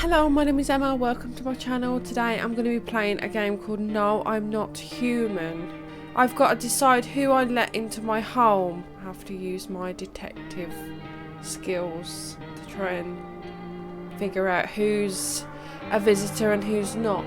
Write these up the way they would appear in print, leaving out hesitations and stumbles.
Hello, my name is Emma. Welcome to my channel. Today I'm going to be playing a game called No, I'm Not Human. I've got to decide who I let into my home. I have to use my detective skills to try and figure out who's a visitor and who's not.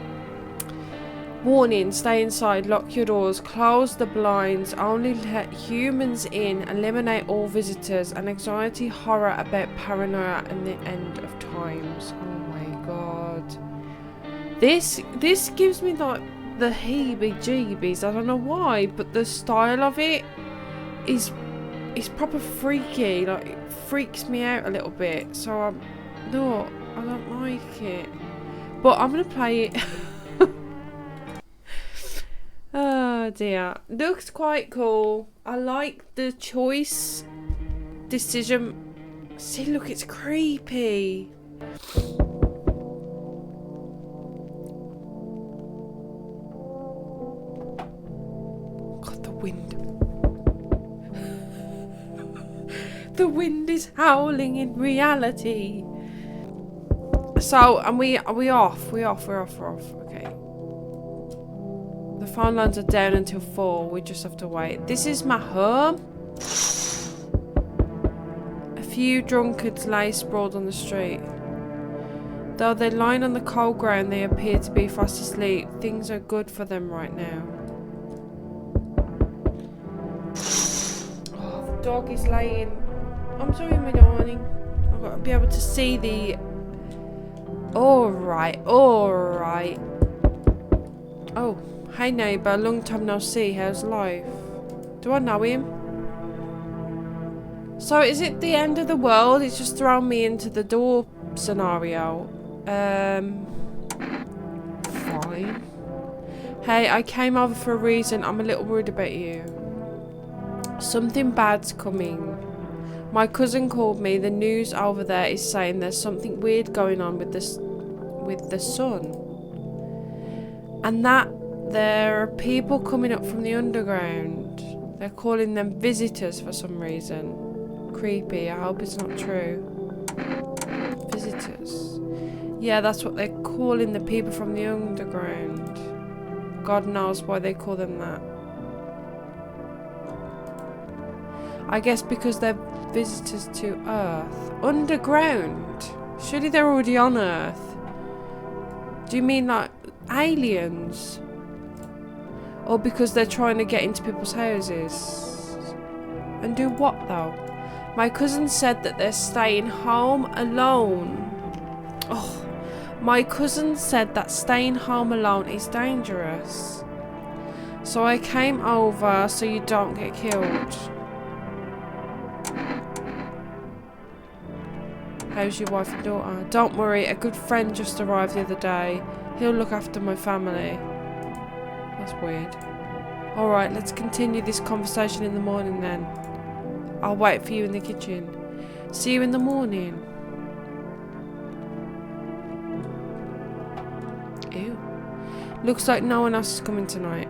Warning, stay inside, lock your doors, close the blinds, only let humans in, eliminate all visitors, and anxiety horror about paranoia and the end of times. Oh my god. This gives me like the heebie-jeebies. I don't know why, but the style of it is proper freaky. Like, it freaks me out a little bit. So I don't like it. But I'm gonna play it. Oh dear. Looks quite cool. I like the choice decision. See, look, it's creepy. God, the wind. The wind is howling in reality. So, and we're off. We're off. Okay. The phone lines are down until 4. We just have to wait. This is my home. A few drunkards lay sprawled on the street. Though they're lying on the cold ground, they appear to be fast asleep. Things are good for them right now. Oh, the dog is laying. I'm sorry, my darling. I've got to be able to see the... Alright. Oh. Hey neighbour, long time no see, how's life? Do I know him? So is it the end of the world? It's just thrown me into the door scenario. Fine. Hey, I came over for a reason. I'm a little worried about you. Something bad's coming. My cousin called me. The news over there is saying there's something weird going on with the sun. And that there are people coming up from the underground. They're calling them visitors for some reason. Creepy. I hope it's not true. Visitors. Yeah, that's what they're calling the people from the underground. God knows why they call them that. I guess because they're visitors to Earth. Underground? Surely they're already on Earth. Do you mean like aliens? Or because they're trying to get into people's houses? And do what though? My cousin said that they're staying home alone. Oh, my cousin said that staying home alone is dangerous. So I came over so you don't get killed. How's your wife and daughter? Don't worry, a good friend just arrived the other day. He'll look after my family. That's weird. Alright, let's continue this conversation in the morning then. I'll wait for you in the kitchen. See you in the morning. Ew. Looks like no one else is coming tonight.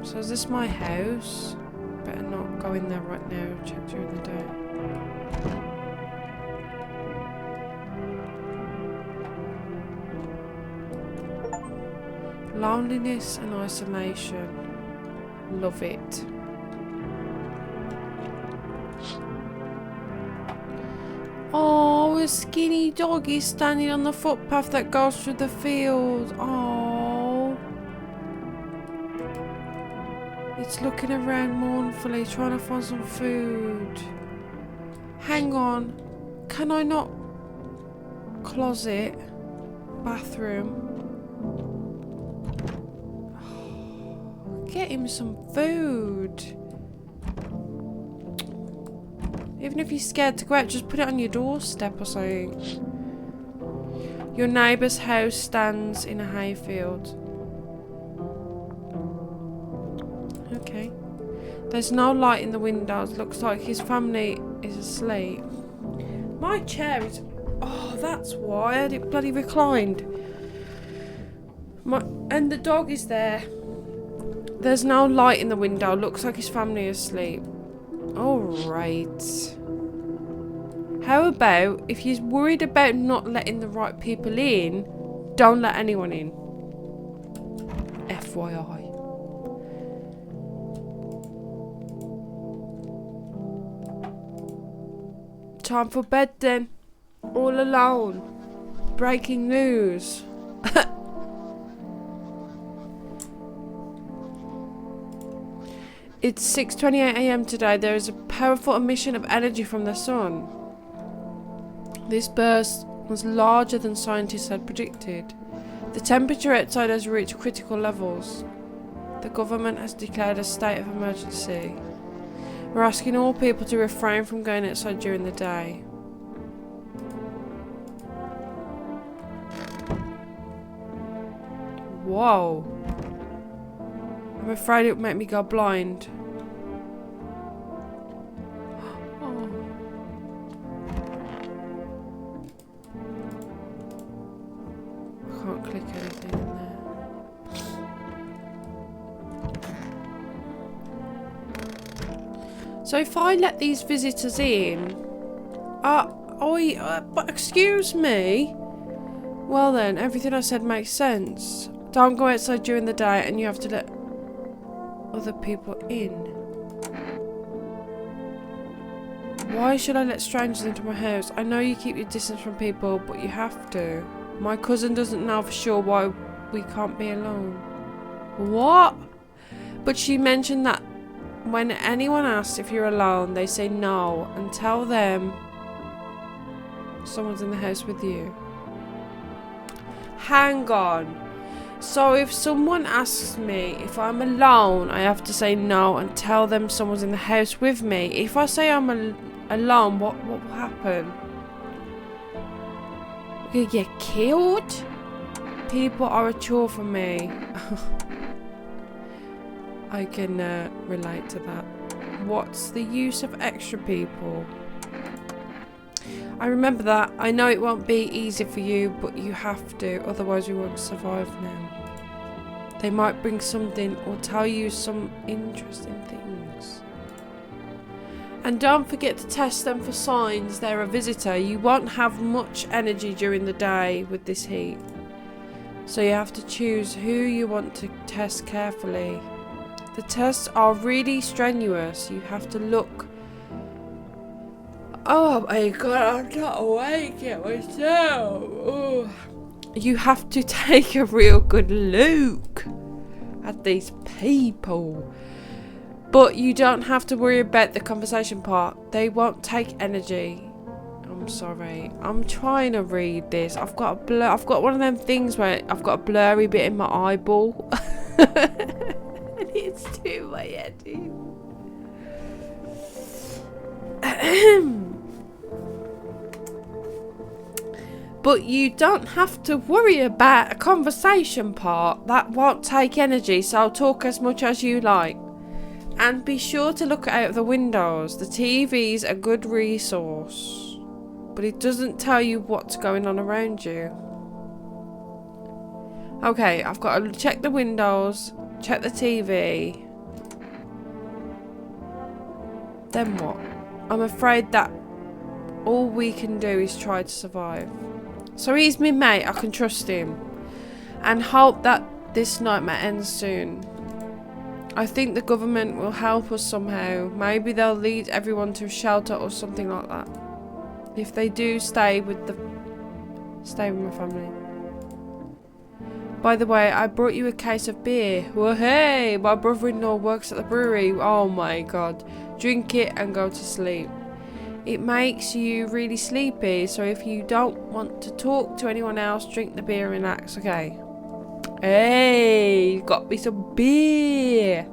So is this my house? Better not go in there right now. Check during the day. Loneliness and isolation. Love it. Oh, a skinny doggy standing on the footpath that goes through the field. Oh. It's looking around mournfully, trying to find some food. Hang on. Can I not? Closet. Bathroom. Get him some food. Even if you're scared to go out, just put it on your doorstep or something. Your neighbour's house stands in a hayfield. Okay. There's no light in the windows. Looks like his family is asleep. My chair is... Oh, that's why I had it bloody reclined. And the dog is there. There's no light in the window. Looks like his family is asleep. Alright. How about if you're worried about not letting the right people in, don't let anyone in. FYI. Time for bed then. All alone. Breaking news. It's 6:28 AM today. There is a powerful emission of energy from the sun. This burst was larger than scientists had predicted. The temperature outside has reached critical levels. The government has declared a state of emergency. We're asking all people to refrain from going outside during the day. Whoa. I'm afraid it would make me go blind. Oh. I can't click anything in there. So if I let these visitors in, but excuse me. Well then, everything I said makes sense. Don't go outside during the day and you have to let other people in. Why should I let strangers into my house? I know you keep your distance from people, but you have to. My cousin doesn't know for sure why we can't be alone. What? But she mentioned that when anyone asks if you're alone, they say no and tell them someone's in the house with you. Hang on. So if someone asks me if I'm alone, I have to say no and tell them someone's in the house with me. If I say I'm alone, what will happen? I'm gonna get killed? People are a chore for me. I can relate to that. What's the use of extra people? I remember that. I know it won't be easy for you, but you have to, otherwise we won't survive now. They might bring something or tell you some interesting things. And don't forget to test them for signs they're a visitor. You won't have much energy during the day with this heat. So you have to choose who you want to test carefully. The tests are really strenuous. You have to look. Oh my god, I'm not awake yet myself. Oh. You have to take a real good look at these people. But you don't have to worry about the conversation part. They won't take energy. I'm sorry. I'm trying to read this. I've got one of them things where I've got a blurry bit in my eyeball. And it's too my head in. But you don't have to worry about a conversation part. That won't take energy, so talk as much as you like. And be sure to look out of the windows. The TV's a good resource, but it doesn't tell you what's going on around you. Okay, I've got to check the windows, check the TV. Then what? I'm afraid that all we can do is try to survive. So he's my mate, I can trust him. And hope that this nightmare ends soon. I think the government will help us somehow. Maybe they'll lead everyone to a shelter or something like that. If they do, stay with my family. By the way, I brought you a case of beer. Well, hey, my brother-in-law works at the brewery. Oh my god. Drink it and go to sleep. It makes you really sleepy, so if you don't want to talk to anyone else, drink the beer and relax, okay? Hey, got me some beer.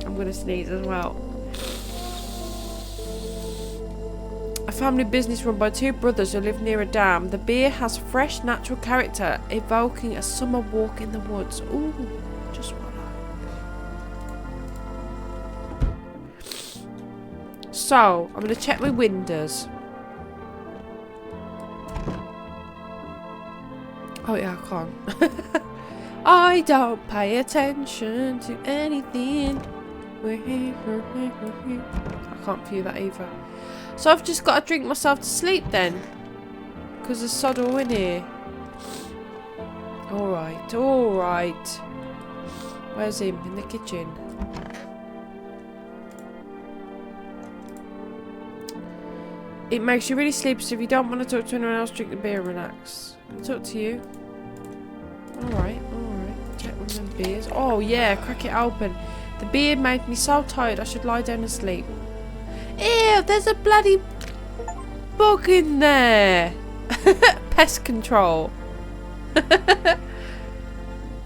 I'm gonna sneeze as well. A family business run by two brothers who live near a dam. The beer has fresh, natural character, evoking a summer walk in the woods. Ooh, just what I like. So, I'm gonna check my windows. Oh yeah, I can't. I don't pay attention to anything. I can't view that either. So I've just got to drink myself to sleep then? Because there's sod all in here. Alright, alright. Where's him? In the kitchen. It makes you really sleepy, so if you don't want to talk to anyone else, drink the beer and relax. I'll talk to you. Alright, alright. Take one of them beers. Oh yeah, crack it open. The beer made me so tired I should lie down and sleep. Ew, there's a bloody bug in there. Pest control.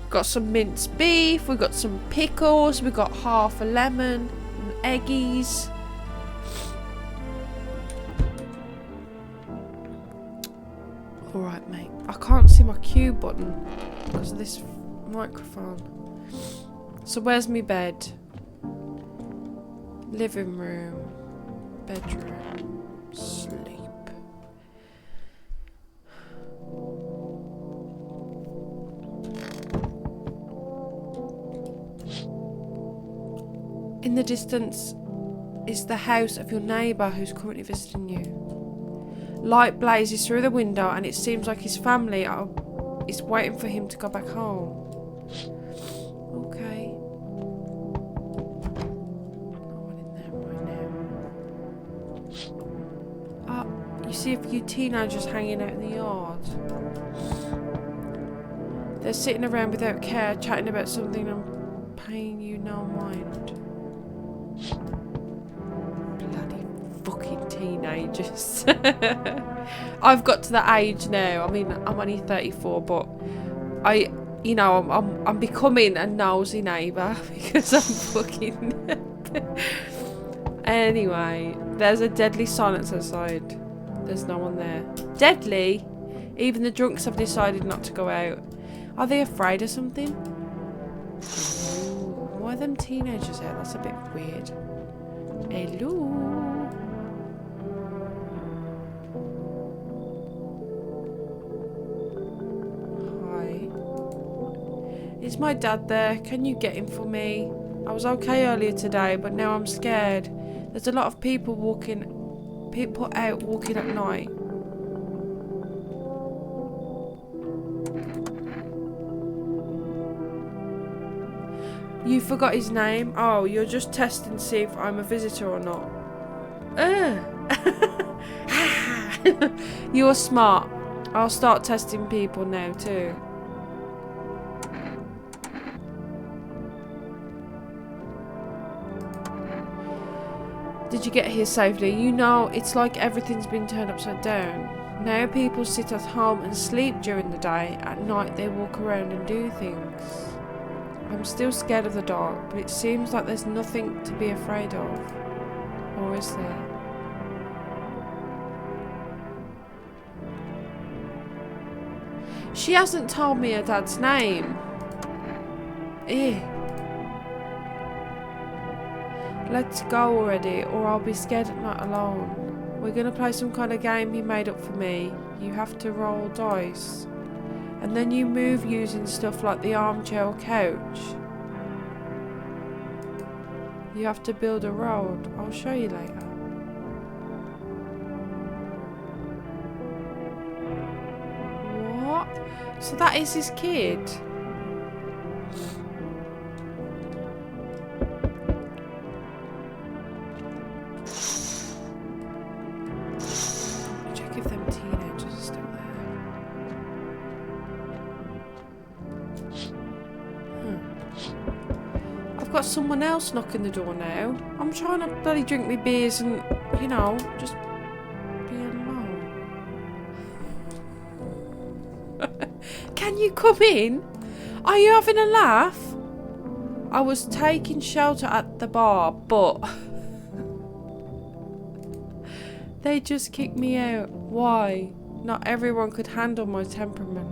Got some minced beef, we got some pickles, we got half a lemon, and eggies. Alright mate, I can't see my Q button because of this microphone. So where's my bed? Living room, bedroom, sleep. In the distance is the house of your neighbour who's currently visiting you. Light blazes through the window and it seems like his family is waiting for him to go back home. Okay. No one in there right now. Oh, you see a few teenagers hanging out in the yard. They're sitting around without care, chatting about something and paying you no mind. Bloody fucking teenagers. I've got to the age now. I mean, I'm only 34, but I'm becoming a nosy neighbour because I'm fucking. Anyway, there's a deadly silence outside. There's no one there. Deadly? Even the drunks have decided not to go out. Are they afraid of something? Why are them teenagers out? That's a bit weird. Hello? Hi. Is my dad there? Can you get him for me? I was okay earlier today, but now I'm scared. There's a lot of people out walking at night. You forgot his name? Oh, you're just testing to see if I'm a visitor or not. You're smart. I'll start testing people now too. Did you get here safely? You know, it's like everything's been turned upside down. Now people sit at home and sleep during the day. At night they walk around and do things. I'm still scared of the dark, but it seems like there's nothing to be afraid of. Or is there? She hasn't told me her dad's name. Eh. Let's go already, or I'll be scared at night alone. We're gonna play some kind of game he made up for me. You have to roll dice. And then you move using stuff like the armchair or couch. You have to build a road. I'll show you later. What? So that is his kid? Check if them teenagers are still there. I've got someone else knocking the door now. I'm trying to bloody drink my beers and, you know, just be alone. Can you come in? Are you having a laugh? I was taking shelter at the bar, but they just kicked me out. Why? Not everyone could handle my temperament.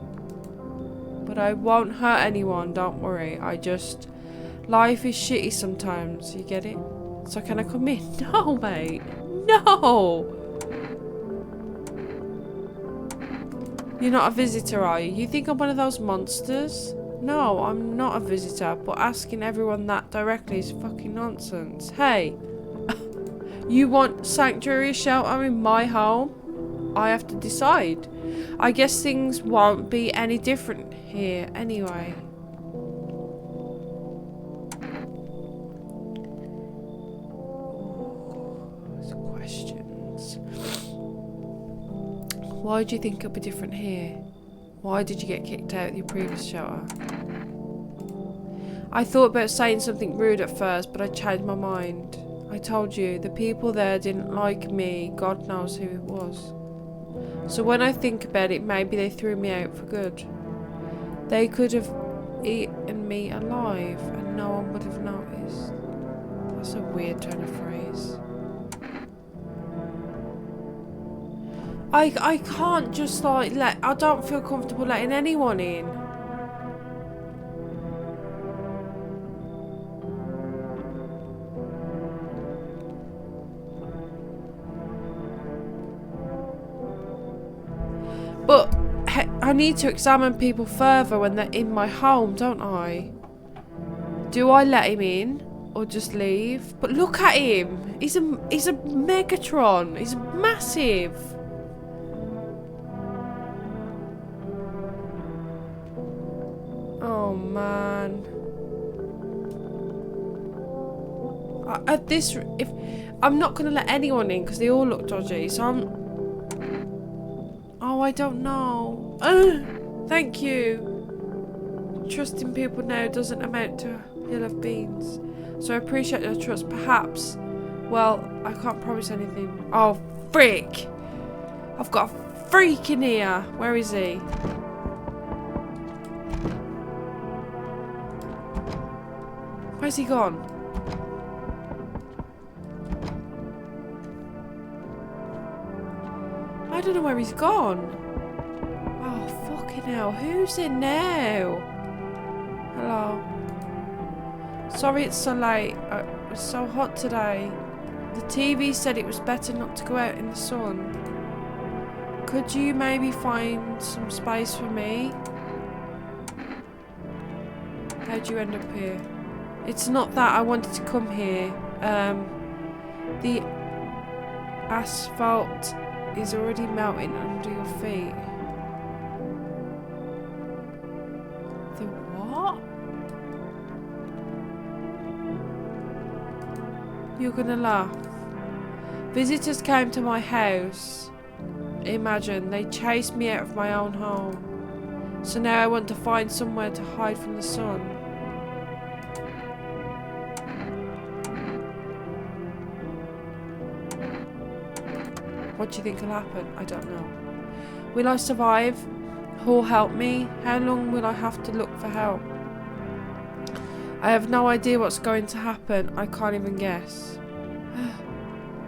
But I won't hurt anyone, don't worry. Life is shitty sometimes, you get it? So can I come in? No, mate. No! You're not a visitor, are you? You think I'm one of those monsters? No, I'm not a visitor, but asking everyone that directly is fucking nonsense. Hey! You want sanctuary shelter in my home? I have to decide. I guess things won't be any different here anyway. Questions. Why do you think it'll be different here? Why did you get kicked out of your previous shelter? I thought about saying something rude at first, but I changed my mind. I told you, the people there didn't like me. God knows who it was. So when I think about it, maybe they threw me out for good. They could have eaten me alive and no one would have noticed. That's a weird turn of phrase. I can't just like I don't feel comfortable letting anyone in. But I need to examine people further when they're in my home, don't I? Do I let him in or just leave? But look at him. He's a Megatron. He's massive. Oh man. At this, if I'm not gonna let anyone in because they all look dodgy, so I'm. Oh, I don't know. Thank you. Trusting people now doesn't amount to a hill of beans. So I appreciate your trust. Perhaps. Well, I can't promise anything. Oh, frick. I've got a freak in here. Where is he? Where's he gone? I don't know where he's gone. Oh, fucking hell. Who's in now? Hello. Sorry it's so late. It's so hot today. The TV said it was better not to go out in the sun. Could you maybe find some space for me? How'd you end up here? It's not that I wanted to come here. The asphalt is already melting under your feet. The what? You're gonna laugh. Visitors came to my house. Imagine, they chased me out of my own home. So now I want to find somewhere to hide from the sun. What do you think will happen? I don't know. Will I survive? Who'll help me? How long will I have to look for help? I have no idea what's going to happen. I can't even guess.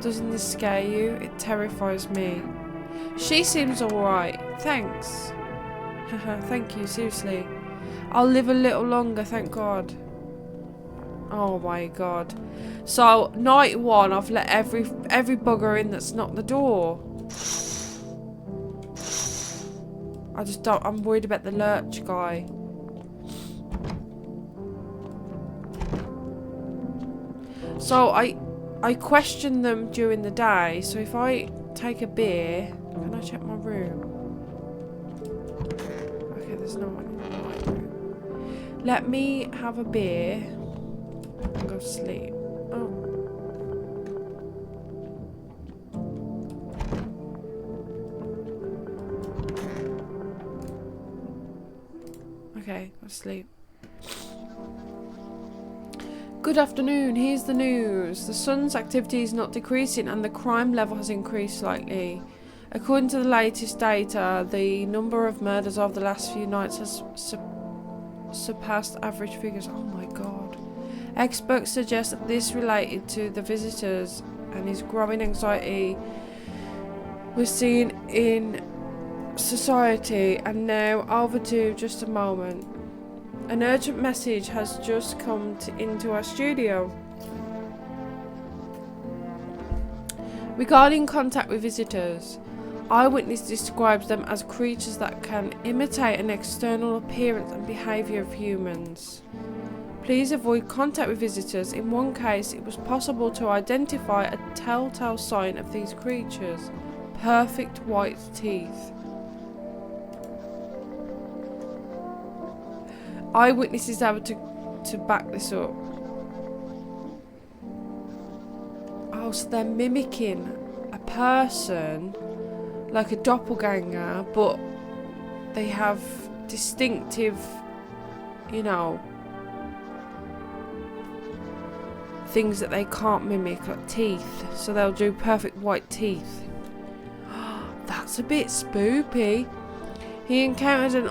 Doesn't this scare you? It terrifies me. She seems alright. Thanks. Thank you, seriously. I'll live a little longer, thank God. Oh my God. So, night one, I've let every bugger in that's not the door. I just don't, I'm worried about the lurch guy. So, I question them during the day. So, if I take a beer, can I check my room? Okay, there's no one in my room. Let me have a beer and go to sleep. Oh. Okay, go to sleep. Good afternoon, here's the news. The sun's activity is not decreasing and the crime level has increased slightly. According to the latest data, the number of murders over the last few nights has surpassed average figures. Oh my God. Experts suggest that this related to the visitors and his growing anxiety we're seeing in society. And now over to just a moment. An urgent message has just come into our studio. Regarding contact with visitors, Eyewitness describes them as creatures that can imitate an external appearance and behaviour of humans. Please avoid contact with visitors. In one case, it was possible to identify a telltale sign of these creatures. Perfect white teeth. Eyewitnesses able to back this up. Oh, so they're mimicking a person, like a doppelganger, but they have distinctive, you know, things that they can't mimic, like teeth. So they'll do perfect white teeth. That's a bit spoopy. He encountered an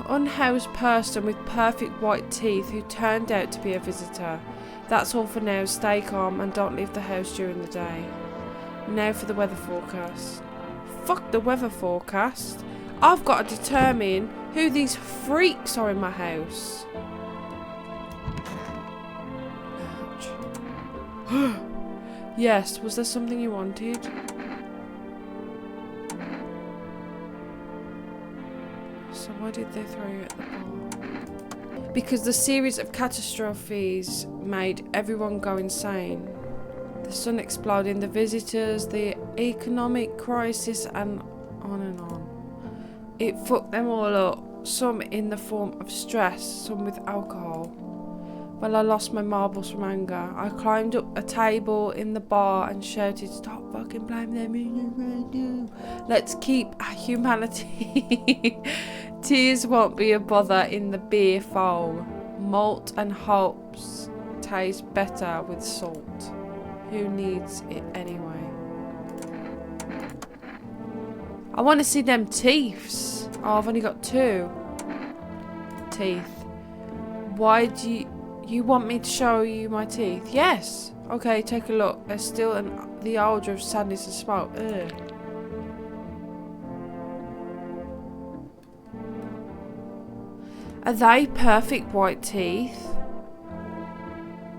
unhoused person with perfect white teeth who turned out to be a visitor. That's all for now. Stay calm and don't leave the house during the day. Now for the weather forecast. Fuck the weather forecast. I've got to determine who these freaks are in my house. Ouch. Yes, was there something you wanted? So why did they throw you at the bar? Because the series of catastrophes made everyone go insane. The sun exploding, the visitors, the economic crisis, and on and on. It fucked them all up, some in the form of stress, some with alcohol. Well, I lost my marbles from anger. I climbed up a table in the bar and shouted, "Stop fucking blaming them. Let's keep our humanity." Tears won't be a bother in the beer foam. Malt and hops taste better with salt. Who needs it anyway? I want to see them teeths. Oh, I've only got 2 teeth. Why do you want me to show you my teeth? Yes. Okay, take a look. There's still the odour of sadness and smoke. Ugh. Are they perfect white teeth?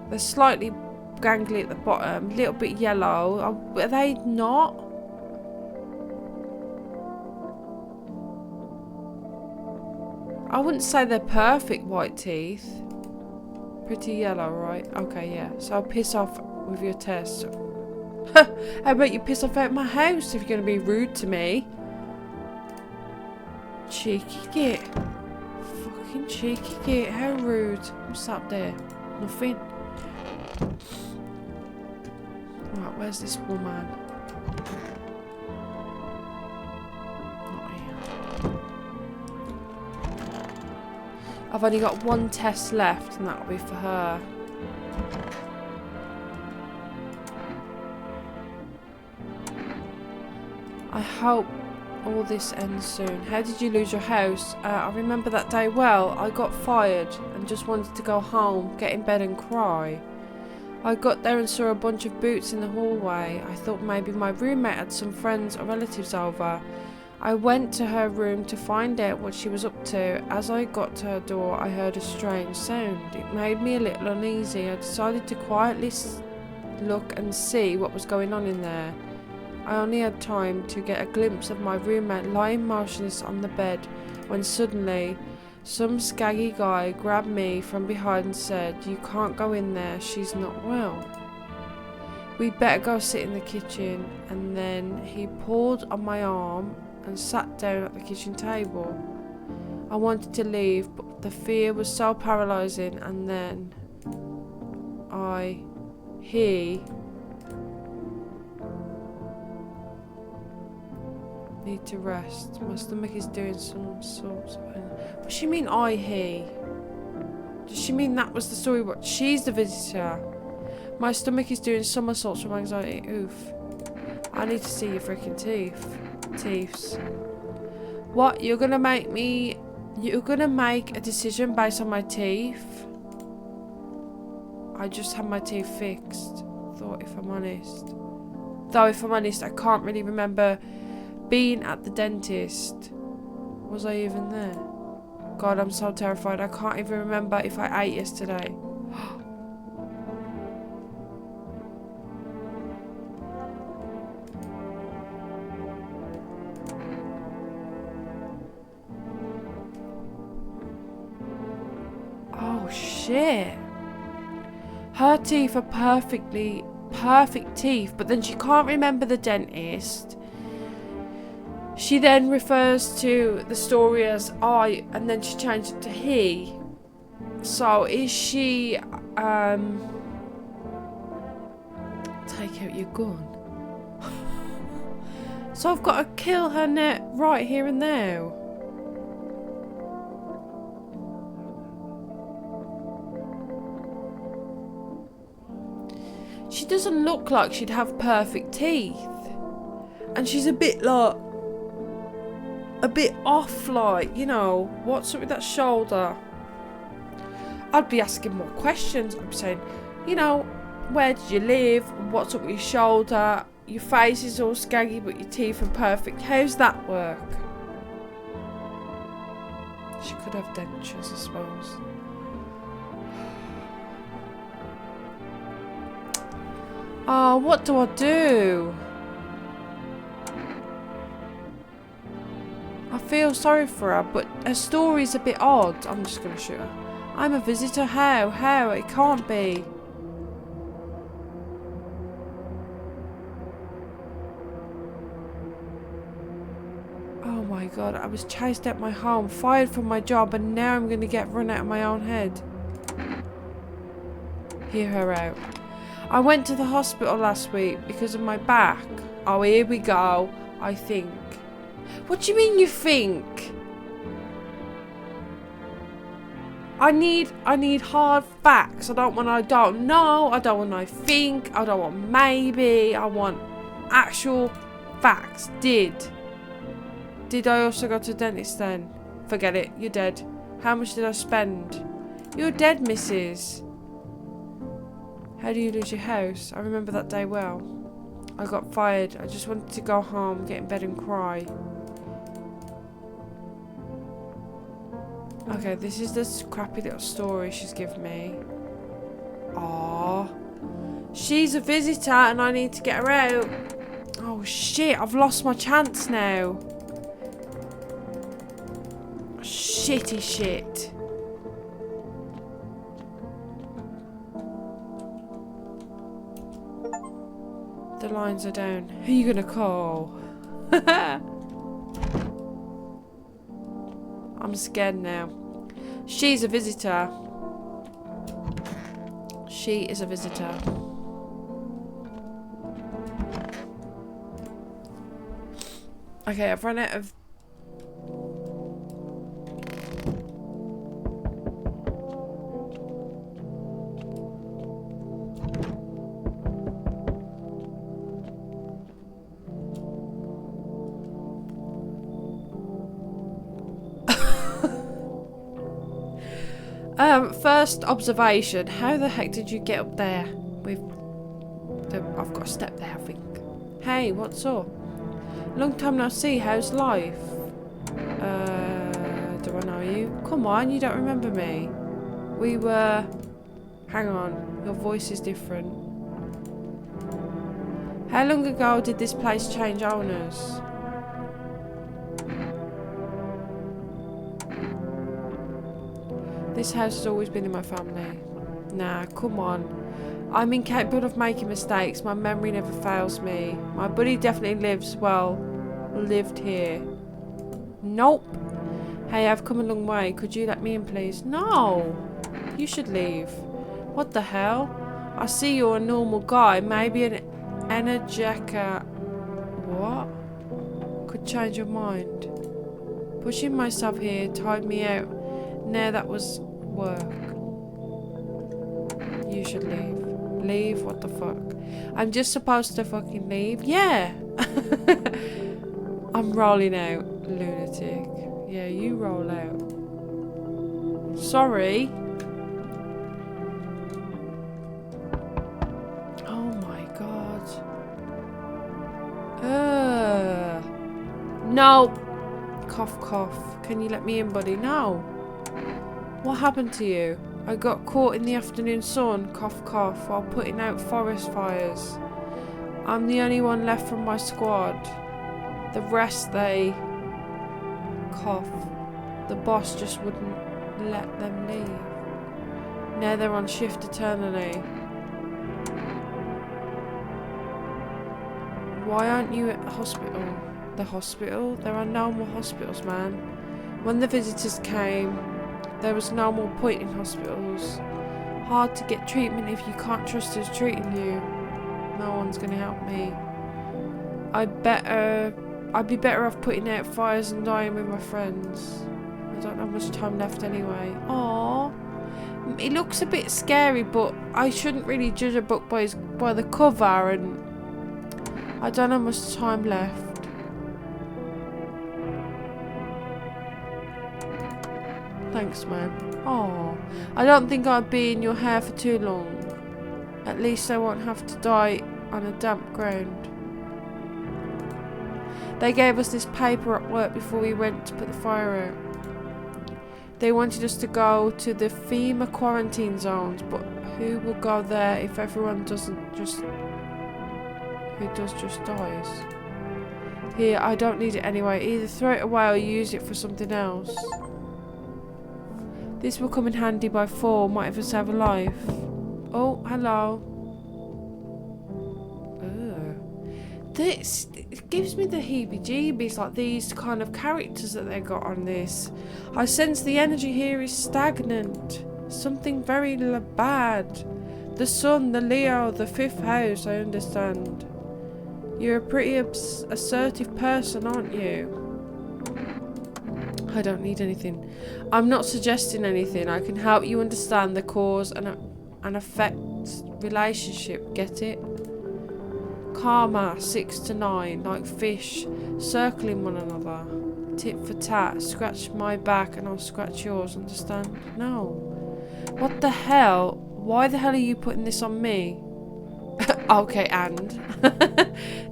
They're slightly gangly at the bottom, a little bit yellow. Are they not? I wouldn't say they're perfect white teeth. Pretty yellow, right? Okay, yeah. So I'll piss off with your test. How about you piss off out my house if you're going to be rude to me? Cheeky git. Fucking cheeky git. How rude. What's up there? Nothing. Right, where's this woman? Not here. I've only got 1 test left and that'll be for her. I hope all this ends soon. How did you lose your house? I remember that day well. I got fired and just wanted to go home, get in bed and cry. I got there and saw a bunch of boots in the hallway. I thought maybe my roommate had some friends or relatives over. I went to her room to find out what she was up to. As I got to her door, I heard a strange sound. It made me a little uneasy. I decided to quietly look and see what was going on in there. I only had time to get a glimpse of my roommate lying motionless on the bed when suddenly some scaggy guy grabbed me from behind and said, "You can't go in there, she's not well. We'd better go sit in the kitchen." And then he pulled on my arm and sat down at the kitchen table. I wanted to leave, but the fear was so paralysing, and then he need to rest. My stomach is doing some sorts of... What does she mean, he? Does she mean that was the story? What? She's the visitor. My stomach is doing somersaults from anxiety. Oof. I need to see your freaking teeths. What? You're gonna make a decision based on my teeth? I just had my teeth fixed. Though if I'm honest, I can't really remember being at the dentist. Was I even there? God, I'm so terrified. I can't even remember if I ate yesterday. Oh shit. Her teeth are perfect teeth, but then she can't remember the dentist. She then refers to the story as I, and then she changed it to he. So is she, take out your gun? So I've got to kill her right here and now. She doesn't look like she'd have perfect teeth. And she's a bit like, a bit off, like, you know, what's up with that shoulder? I'd be asking more questions. I'm saying, you know, where did you live? What's up with your shoulder? Your face is all scaggy, but your teeth are perfect. How's that work? She could have dentures, I suppose. Oh, what do I do? I feel sorry for her, but her story's a bit odd. I'm just going to shoot her. I'm a visitor. How? How? It can't be. Oh my god, I was chased out my home, fired from my job, and now I'm going to get run out of my own head. Hear her out. I went to the hospital last week because of my back. Oh, here we go. I think. What do you mean you think? I need hard facts. I don't know. I don't want I think. I don't want maybe. I want actual facts. Did I also go to the dentist then? Forget it. You're dead. How much did I spend? You're dead, missus. How do you lose your house? I remember that day well. I got fired. I just wanted to go home, get in bed and cry. Okay, this is this crappy little story she's given me. Aww. She's a visitor and I need to get her out. Oh shit, I've lost my chance now. Shitty shit. The lines are down. Who are you gonna call? I'm scared now. She's a visitor. She is a visitor. Okay, I've run out of... First observation, how the heck did you get up there? I've got a step there, I think. Hey, what's up? Long time no see, how's life? Do I know you? Come on, you don't remember me. We were... Hang on, your voice is different. How long ago did this place change owners? This house has always been in my family. Nah, come on. I'm incapable of making mistakes. My memory never fails me. My buddy definitely lived here. Nope. Hey, I've come a long way. Could you let me in, please? No. You should leave. What the hell? I see you're a normal guy. Maybe an energetic... What? Could change your mind. Pushing myself here tied me out. Now that was work. You should leave. Leave? What the fuck? I'm just supposed to fucking leave? Yeah! I'm rolling out, lunatic. Yeah, you roll out. Sorry. Oh my god. No! Cough, cough. Can you let me in, buddy? No. What happened to you? I got caught in the afternoon sun, cough cough, while putting out forest fires. I'm the only one left from my squad. The rest, they... cough. The boss just wouldn't let them leave. Now they're on shift eternally. Why aren't you at the hospital? The hospital? There are no more hospitals, man. When the visitors came, there was no more point in hospitals. Hard to get treatment if you can't trust who's treating you. No one's gonna help me. I'd be better off putting out fires and dying with my friends. I don't have much time left anyway. Aww. It looks a bit scary, but I shouldn't really judge a book by the cover, and I don't have much time left. Thanks, man. Oh, I don't think I'd be in your hair for too long. At least I won't have to die on a damp ground. They gave us this paper at work before we went to put the fire out. They wanted us to go to the FEMA quarantine zones, but who will go there if everyone who does just dies? Here, I don't need it anyway. Either throw it away or use it for something else. This will come in handy by 4, might even save a life. Oh, hello. This, it gives me the heebie-jeebies, like these kind of characters that they got on this. I sense the energy here is stagnant. Something very bad. The sun, the Leo, the 5th house, I understand. You're a pretty assertive person, aren't you? I don't need anything. I'm not suggesting anything. I can help you understand the cause and effect relationship. Get it? Karma, 6 to 9, like fish, circling one another. Tit for tat, scratch my back and I'll scratch yours, understand? No. What the hell? Why the hell are you putting this on me? Okay, and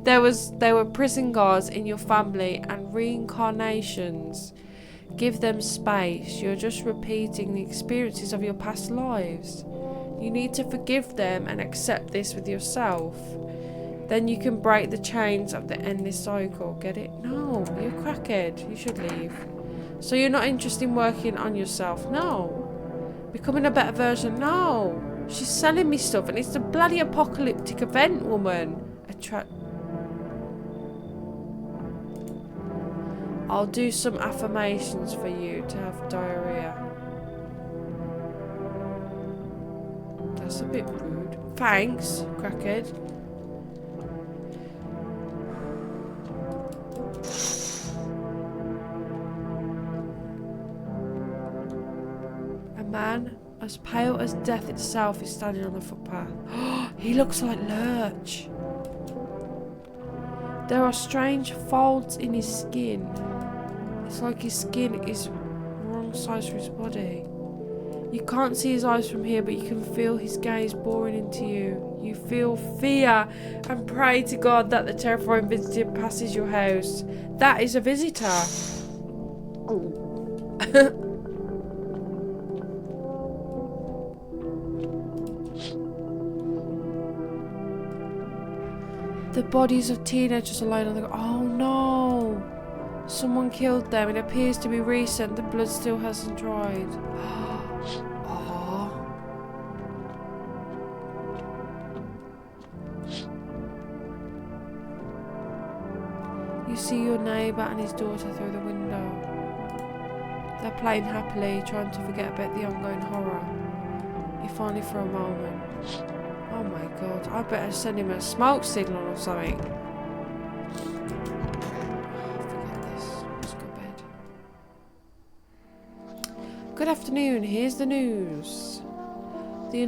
there were prison guards in your family and reincarnations. Give them space. You're just repeating the experiences of your past lives. You need to forgive them and accept this with yourself. Then you can break the chains of the endless cycle. Get it? No, you're a crackhead. You should leave. So you're not interested in working on yourself? No. Becoming a better version? No. She's selling me stuff and it's a bloody apocalyptic event, woman. I'll do some affirmations for you to have diarrhea. That's a bit rude. Thanks, crackhead. A man as pale as death itself is standing on the footpath. He looks like Lurch. There are strange folds in his skin. It's like his skin is wrong size for his body. You can't see his eyes from here, but you can feel his gaze boring into you. You feel fear and pray to God that the terrifying visitor passes your house. That is a visitor. The bodies of teenagers are lying on the ground. Oh no! Someone killed them. It appears to be recent. The blood still hasn't dried. Oh. You see your neighbour and his daughter through the window. They're playing happily, trying to forget about the ongoing horror. If only for a moment. Oh my god, I better send him a smoke signal or something. Forget this. Let's go to bed. Good afternoon, here's the news. The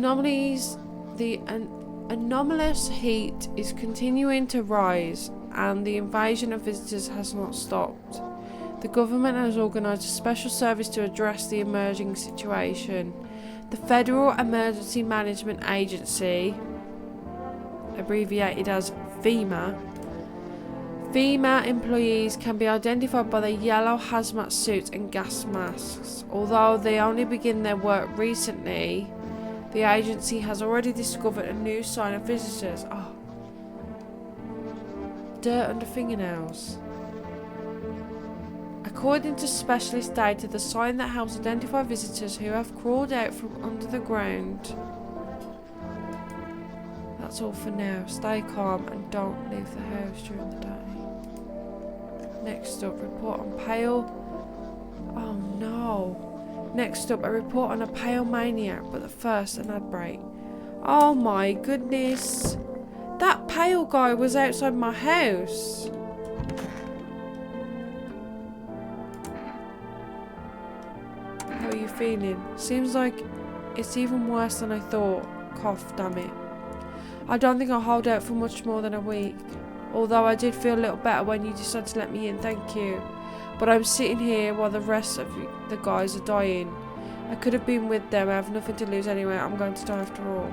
anomalous heat is continuing to rise and the invasion of visitors has not stopped. The government has organised a special service to address the emerging situation. The Federal Emergency Management Agency, abbreviated as FEMA. FEMA employees can be identified by their yellow hazmat suits and gas masks. Although they only began their work recently, the agency has already discovered a new sign of visitors. Oh. Dirt under fingernails. According to specialist data, the sign that helps identify visitors who have crawled out from under the ground. that's all for now. Stay calm and don't leave the house during the day. Next up, report on pale. Oh no. Next up, a report on a pale maniac, but first an ad break. Oh my goodness. That pale guy was outside my house. How are you feeling? Seems like it's even worse than I thought. Cough, damn it. I don't think I'll hold out for much more than a week. Although I did feel a little better when you decided to let me in, thank you. But I'm sitting here while the rest of the guys are dying. I could have been with them. I have nothing to lose anyway. I'm going to die after all.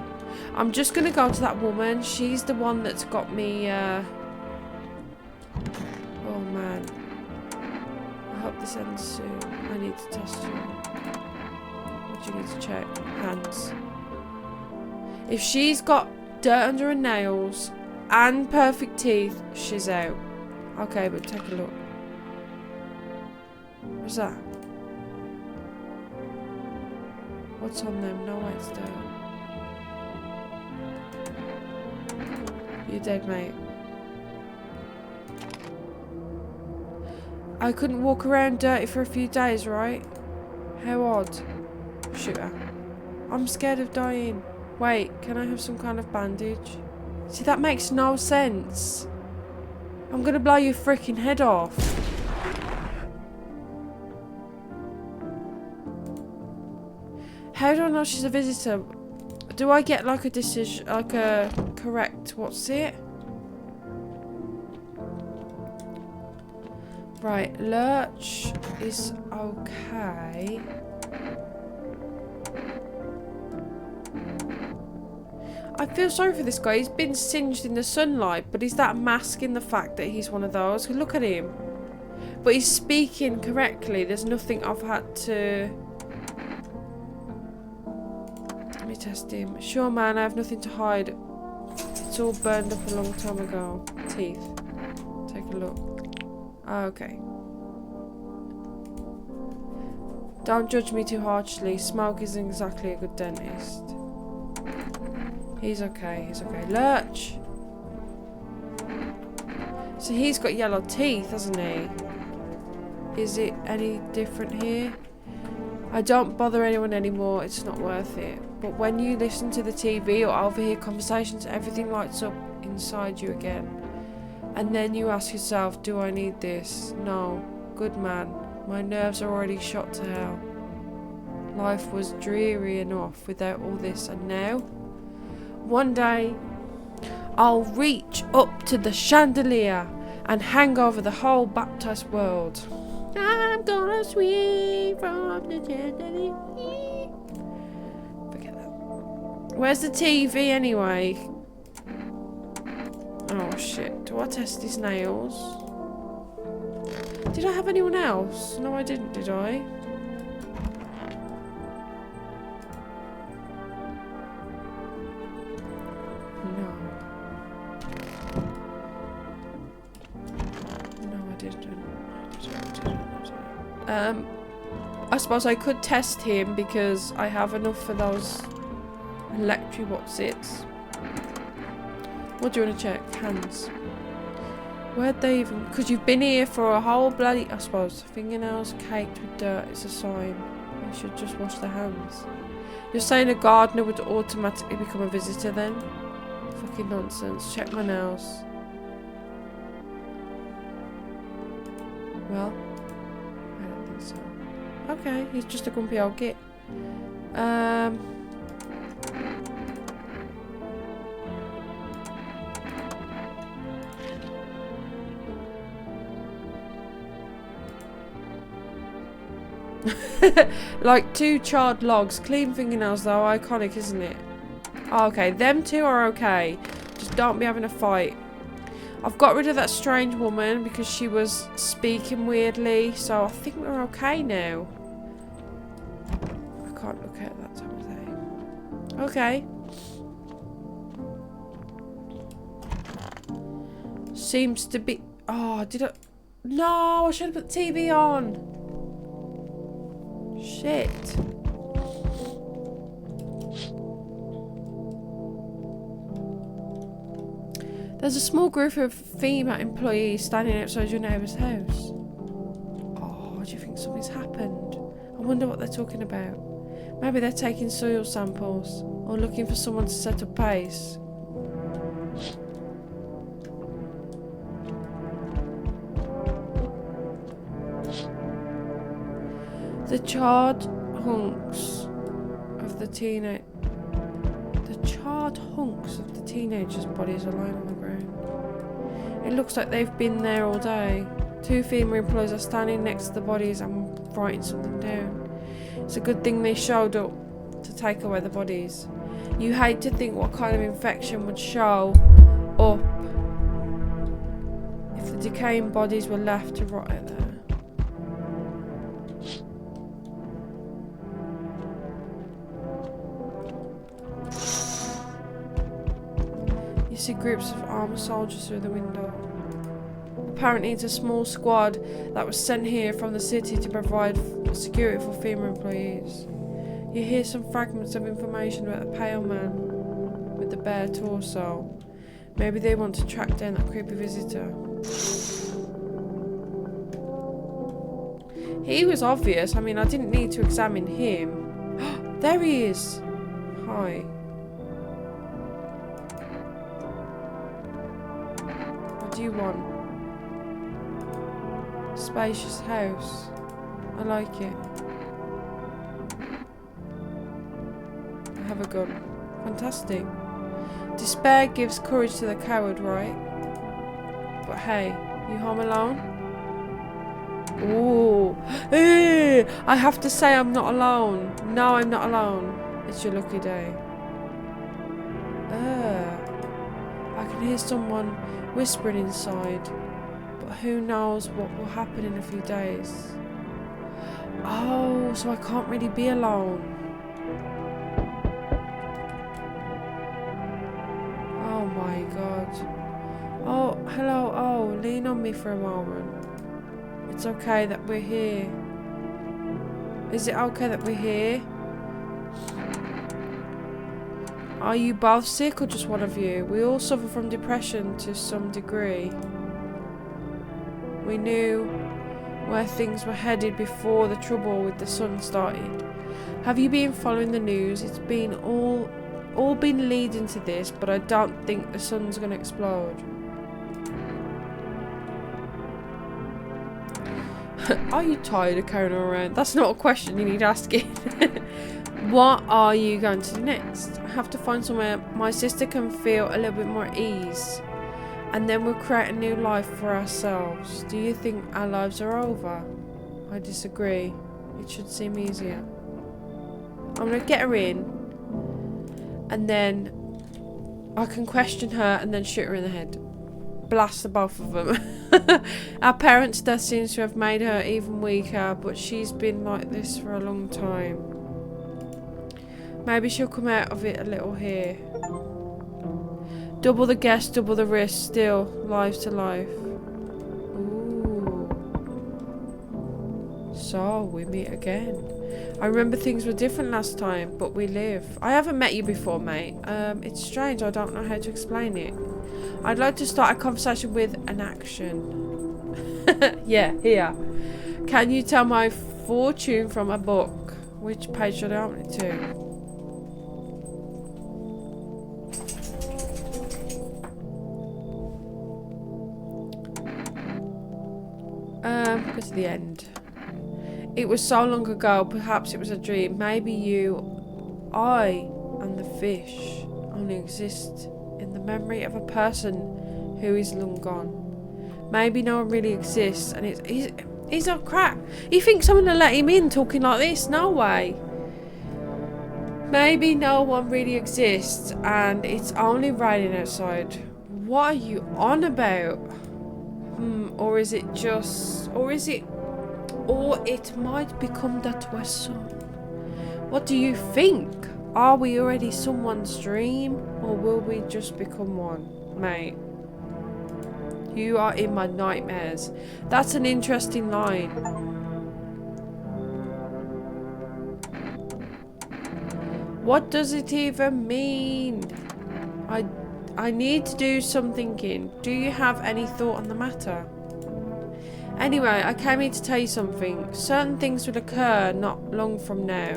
I'm just going to go to that woman. She's the one that's got me... Oh man. I hope this ends soon. I need to test you. What do you need to check? Hands. If she's got dirt under her nails and perfect teeth, she's out. Okay, but take a look. What's that? What's on them? No, it's dirt. You're dead, mate. I couldn't walk around dirty for a few days, right? How odd. Shoot her. I'm scared of dying. Wait, can I have some kind of bandage? See, that makes no sense. I'm gonna blow your freaking head off. How do I know she's a visitor? Do I get like a decision, like a correct, what's it? Right, Lurch is okay. I feel sorry for this guy. He's been singed in the sunlight, but is that masking the fact that he's one of those? Look at him. But he's speaking correctly. There's nothing I've had to... Let me test him. Sure, man, I have nothing to hide. It's all burned up a long time ago. Teeth. Take a look. Oh, okay. Don't judge me too harshly. Smoke isn't exactly a good dentist. He's okay, he's okay. Lurch! So he's got yellow teeth, hasn't he? Is it any different here? I don't bother anyone anymore, it's not worth it. But when you listen to the TV or overhear conversations, everything lights up inside you again. And then you ask yourself, do I need this? No. Good man. My nerves are already shot to hell. Life was dreary enough without all this, and now? One day, I'll reach up to the chandelier and hang over the whole baptized world. I'm gonna swing from the chandelier. Forget that. Where's the TV anyway? Oh shit, do I test his nails? Did I have anyone else? No, I didn't, did I? I suppose I could test him because I have enough for those electric what's-its. What do you want to check? Hands. Where'd they even... Because you've been here for a whole bloody... I suppose. Fingernails caked with dirt is a sign. I should just wash their hands. You're saying a gardener would automatically become a visitor then? Fucking nonsense. Check my nails. Well... So. Okay, he's just a grumpy old git. Like two charred logs. Clean fingernails though, iconic, isn't it? Oh, okay, them two are okay. Just don't be having a fight. I've got rid of that strange woman because she was speaking weirdly, so I think we're okay now. I can't look at that time of day. Okay. Seems to be... Oh, did I... No, I should have put the TV on. Shit. There's a small group of female employees standing outside your neighbour's house. Oh, do you think something's happened? I wonder what they're talking about. Maybe they're taking soil samples or looking for someone to set up base. The charred hunks of the teenagers' bodies are lying on the ground. It looks like they've been there all day. 2 female employees are standing next to the bodies and writing something down. It's a good thing they showed up to take away the bodies. You hate to think what kind of infection would show up if the decaying bodies were left to rot out there. You see groups of armed soldiers through the window. Apparently it's a small squad that was sent here from the city to provide security for female employees. You hear some fragments of information about the pale man with the bare torso. Maybe they want to track down that creepy visitor. He was obvious. I mean, I didn't need to examine him. There he is. Hi. What do you want? Spacious house. I like it. I have a gun. Fantastic. Despair gives courage to the coward, right? But hey, you home alone? Ooh. I have to say I'm not alone. No, I'm not alone. It's your lucky day. I can hear someone whispering inside. But who knows what will happen in a few days. Oh, so I can't really be alone. Oh my god. Oh, hello. Oh, lean on me for a moment. It's okay that we're here. Is it okay that we're here? Are you both sick or just one of you? We all suffer from depression to some degree. We knew where things were headed before the trouble with the sun started. Have you been following the news? It's been all been leading to this, but I don't think the sun's gonna explode. Are you tired of carrying her around? That's not a question you need asking. What are you going to do next? I have to find somewhere my sister can feel a little bit more at ease. And then we'll create a new life for ourselves. Do you think our lives are over? I disagree. It should seem easier. I'm going to get her in. And then I can question her and then shoot her in the head. Blast the both of them. Our parents' death seems to have made her even weaker, but she's been like this for a long time. Maybe she'll come out of it a little here. Double the guess, double the risk, still life to life. Ooh. So we meet again. I remember things were different last time, but we live. I haven't met you before, mate. It's strange, I don't know how to explain it. I'd like to start a conversation with an action. Yeah, here. Can you tell my fortune from a book? Which page should I open it to? Go to the end. It was so long ago, perhaps it was a dream. Maybe you, I, and the fish only exist in the memory of a person who is long gone. Maybe no one really exists, and he's a crap. You think someone will let him in talking like this? No way. Maybe no one really exists, and it's only raining outside. What are you on about? Or is it just... Or it might become that we're soon. What do you think? Are we already someone's dream? Or will we just become one? Mate. You are in my nightmares. That's an interesting line. What does it even mean? I need to do some thinking. Do you have any thought on the matter? Anyway, I came here to tell you something. Certain things will occur not long from now.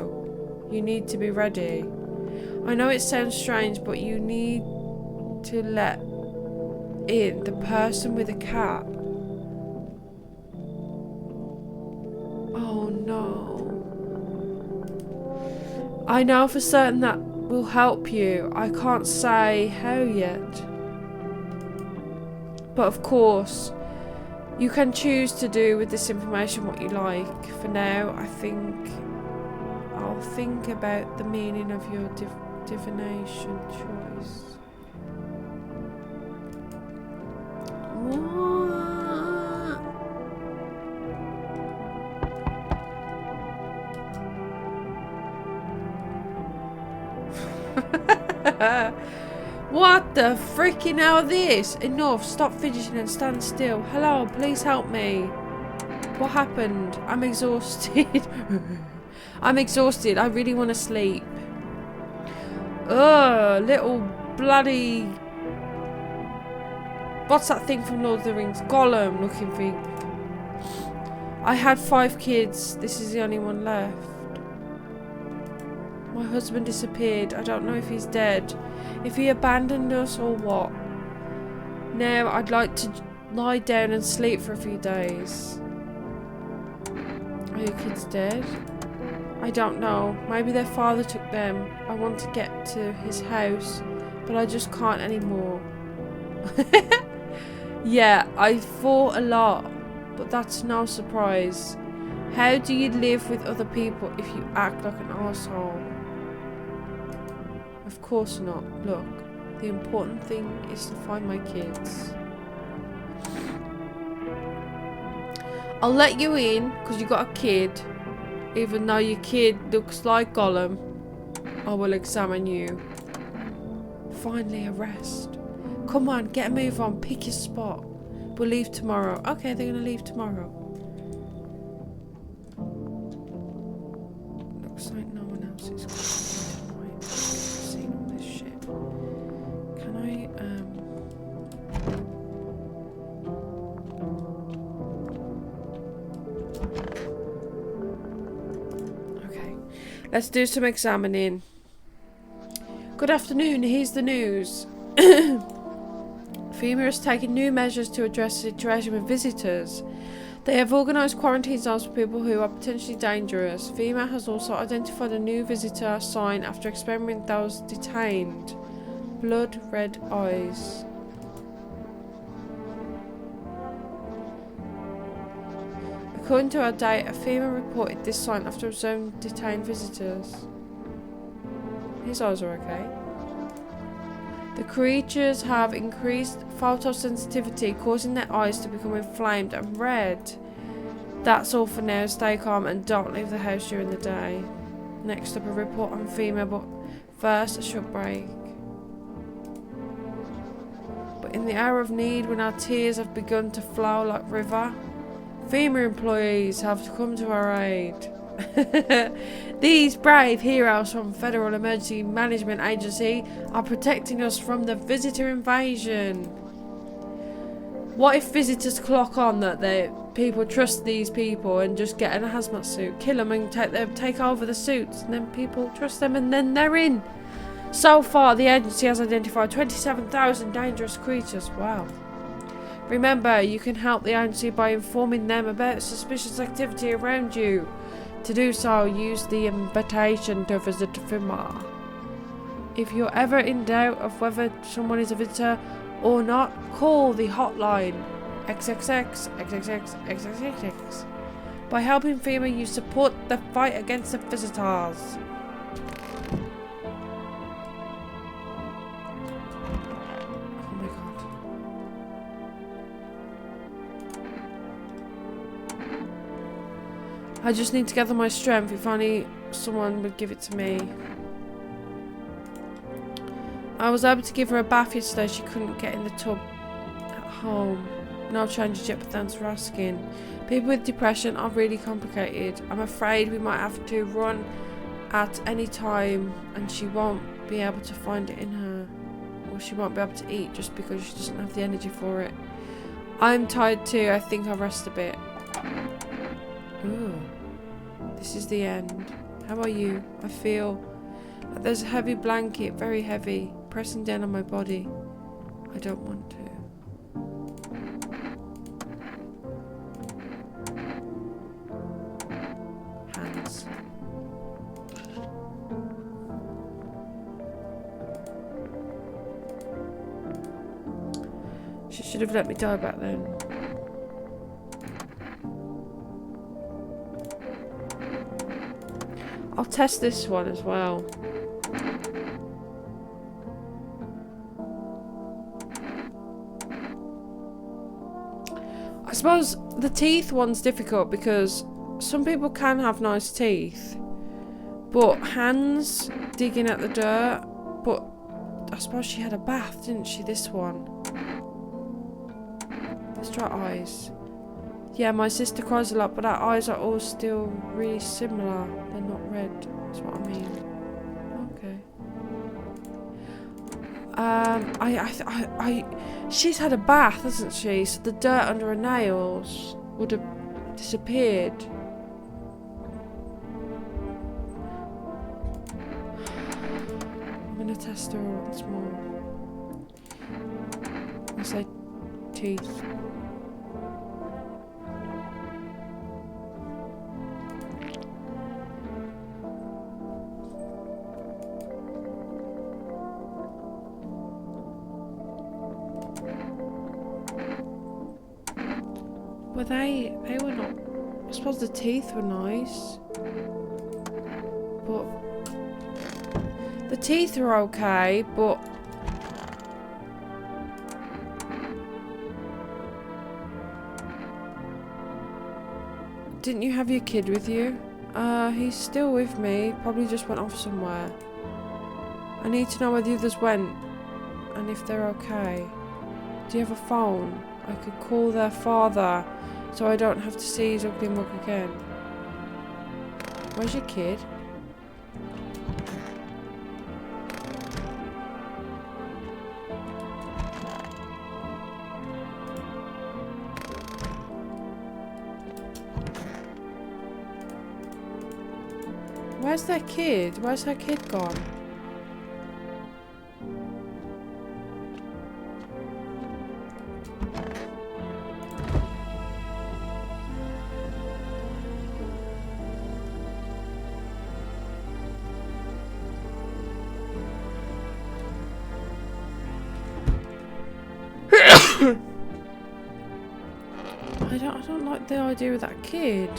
You need to be ready. I know it sounds strange, but you need to let in the person with a cat. Oh no. I know for certain that will help you. I can't say how yet. But of course, you can choose to do with this information what you like. For now, I think I'll think about the meaning of your divination choice. What? What the freaking hell this? Enough, stop fidgeting and stand still. Hello, please help me. What happened? I'm exhausted. I'm exhausted. I really want to sleep. Ugh, little bloody... What's that thing from Lord of the Rings? Gollum looking thing. I had 5 kids. This is the only one left. My husband disappeared. I don't know if he's dead. If he abandoned us or what. Now I'd like to lie down and sleep for a few days. Are your kids dead? I don't know. Maybe their father took them. I want to get to his house, but I just can't anymore. Yeah, I fought a lot, but that's no surprise. How do you live with other people if you act like an asshole? Of course not. Look, the important thing is to find my kids. I'll let you in because you got a kid. Even though your kid looks like Gollum, I will examine you. Finally, a rest. Come on, get a move on. Pick your spot. We'll leave tomorrow. Okay, they're going to leave tomorrow. Looks like no one else is coming tonight. I've seen all this shit. Can I, Okay. Let's do some examining. Good afternoon. Here's the news. FEMA has taken new measures to address the situation with visitors. They have organised quarantine zones for people who are potentially dangerous. FEMA has also identified a new visitor sign after experimenting with those detained. Blood red eyes. According to our data, FEMA reported this sign after observing detained visitors. His eyes are okay. The creatures have increased photosensitivity, causing their eyes to become inflamed and red. That's all for now. Stay calm and don't leave the house during the day. Next up, a report on FEMA, but first a short break. But in the hour of need, when our tears have begun to flow like river, FEMA employees have come to our aid. These brave heroes from Federal Emergency Management Agency are protecting us from the visitor invasion. What if visitors clock on that people trust these people and just get in a hazmat suit, kill them and take over the suits, and then people trust them and then they're in? So far, the agency has identified 27,000 dangerous creatures. Wow. Remember, you can help the agency by informing them about suspicious activity around you. To do so, use the invitation to visit FEMA. If you're ever in doubt of whether someone is a visitor or not, call the hotline XXX XXX XXX. By helping FEMA, you support the fight against the visitors. Oh my god. I just need to gather my strength. If only someone would give it to me. I was able to give her a bath yesterday. She couldn't get in the tub at home. No changes yet, but thanks for asking. People with depression are really complicated. I'm afraid we might have to run at any time and she won't be able to find it in her. Or she won't be able to eat just because she doesn't have the energy for it. I'm tired too. I think I'll rest a bit. Ooh. This is the end. How are you? I feel like there's a heavy blanket, very heavy, pressing down on my body. I don't want to. Hands. She should have let me die back then. I'll test this one as well. I suppose the teeth one's difficult because some people can have nice teeth, but hands digging at the dirt. But I suppose she had a bath, didn't she, this one? Let's try eyes. Yeah, my sister cries a lot, but her eyes are all still really similar. They're not red, that's what I mean. Okay. She's had a bath, hasn't she? So the dirt under her nails would have disappeared. I'm gonna test her once more. I say teeth. Were they were not, I suppose the teeth were nice, but the teeth are okay, but didn't you have your kid with you? He's still with me, probably just went off somewhere. I need to know where the others went and if they're okay. Do you have a phone? I could call their father so I don't have to see his ugly mug again. Where's your kid? Where's their kid? Where's her kid gone? I don't like the idea of that kid.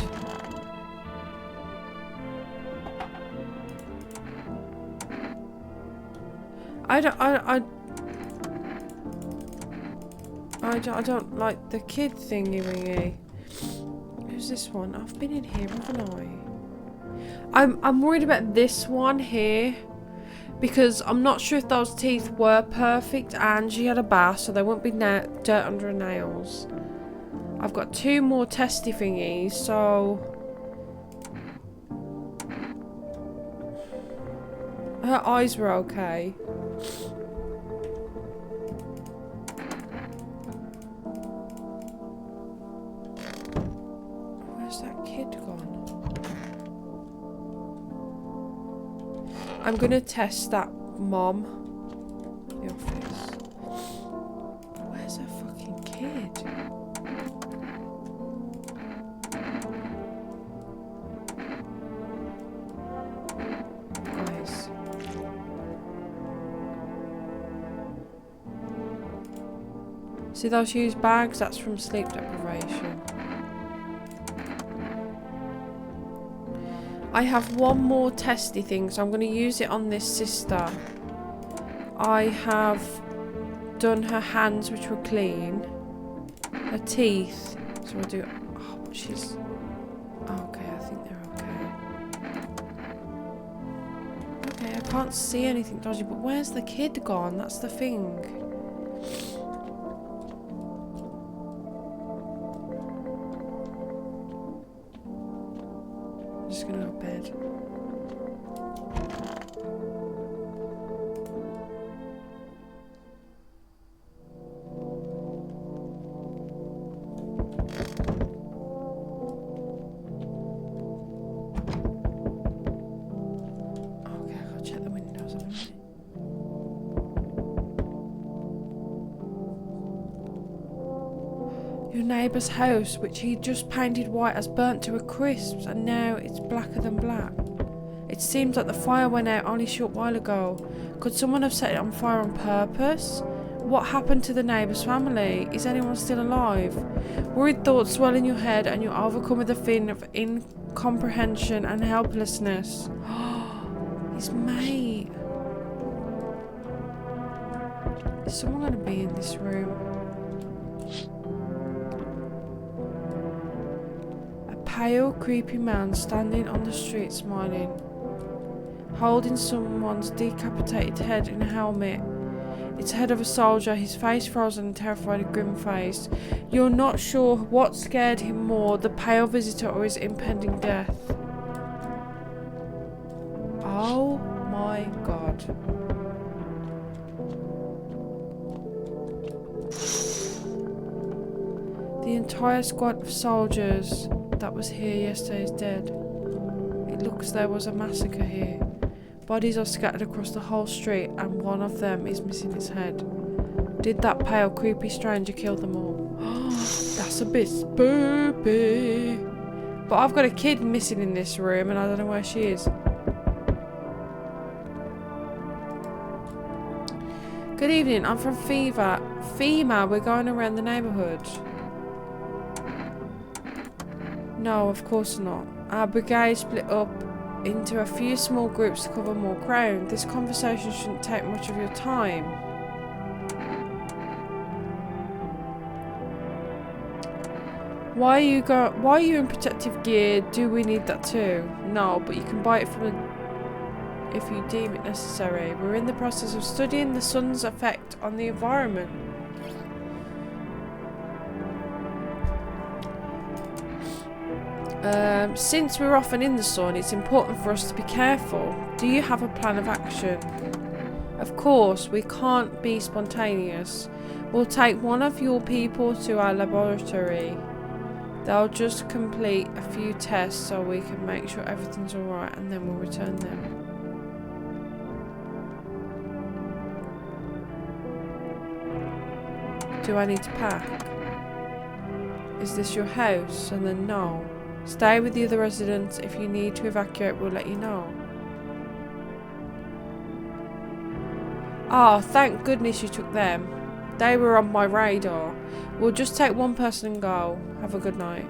I don't like the kid thingy-wingy. Who's this one? I've been in here, haven't I? I'm worried about this one here because I'm not sure if those teeth were perfect and she had a bath, so there won't be dirt under her nails. I've got 2 more testy thingies, so her eyes were okay. Where's that kid gone? I'm gonna test that mom. The office. Where's her fucking kid? Guys. See those huge bags? That's from sleep deprivation. I have 1 more testy thing, so I'm going to use it on this sister. I have done her hands, which were clean. Her teeth. So we'll do... Oh, but she's... Oh, okay, I think they're okay. Okay, I can't see anything dodgy, but where's the kid gone? That's the thing. I'm just gonna go to bed. neighbour's house, which he just painted white, has burnt to a crisp, and now it's blacker than black. It seems like the fire went out only a short while ago. Could someone have set it on fire on purpose? What happened to the neighbour's family? Is anyone still alive? Worried thoughts swell in your head and you're overcome with a feeling of incomprehension and helplessness. His mate. Is someone going to be in this room? A pale, creepy man standing on the street smiling, holding someone's decapitated head in a helmet. It's the head of a soldier, his face frozen and terrified, a grim face. You're not sure what scared him more, the pale visitor or his impending death. Oh my god. The entire squad of soldiers that was here yesterday is dead. It looks there was a massacre here. Bodies are scattered across the whole street and one of them is missing its head. Did that pale, creepy stranger kill them all? That's a bit spooky. But I've got a kid missing in this room and I don't know where she is. Good evening, I'm from FEMA, we're going around the neighbourhood. No, of course not. Our brigade split up into a few small groups to cover more ground. This conversation shouldn't take much of your time. Why are you in protective gear? Do we need that too? No, but you can buy it from if you deem it necessary. We're in the process of studying the sun's effect on the environment. Since we're often in the sun, it's important for us to be careful. Do you have a plan of action? Of course, we can't be spontaneous. We'll take one of your people to our laboratory. They'll just complete a few tests so we can make sure everything's alright and then we'll return them. Do I need to pack? Is this your house? And then no. Stay with the other residents. If you need to evacuate, we'll let you know. Oh, thank goodness you took them. They were on my radar. We'll just take one person and go. Have a good night.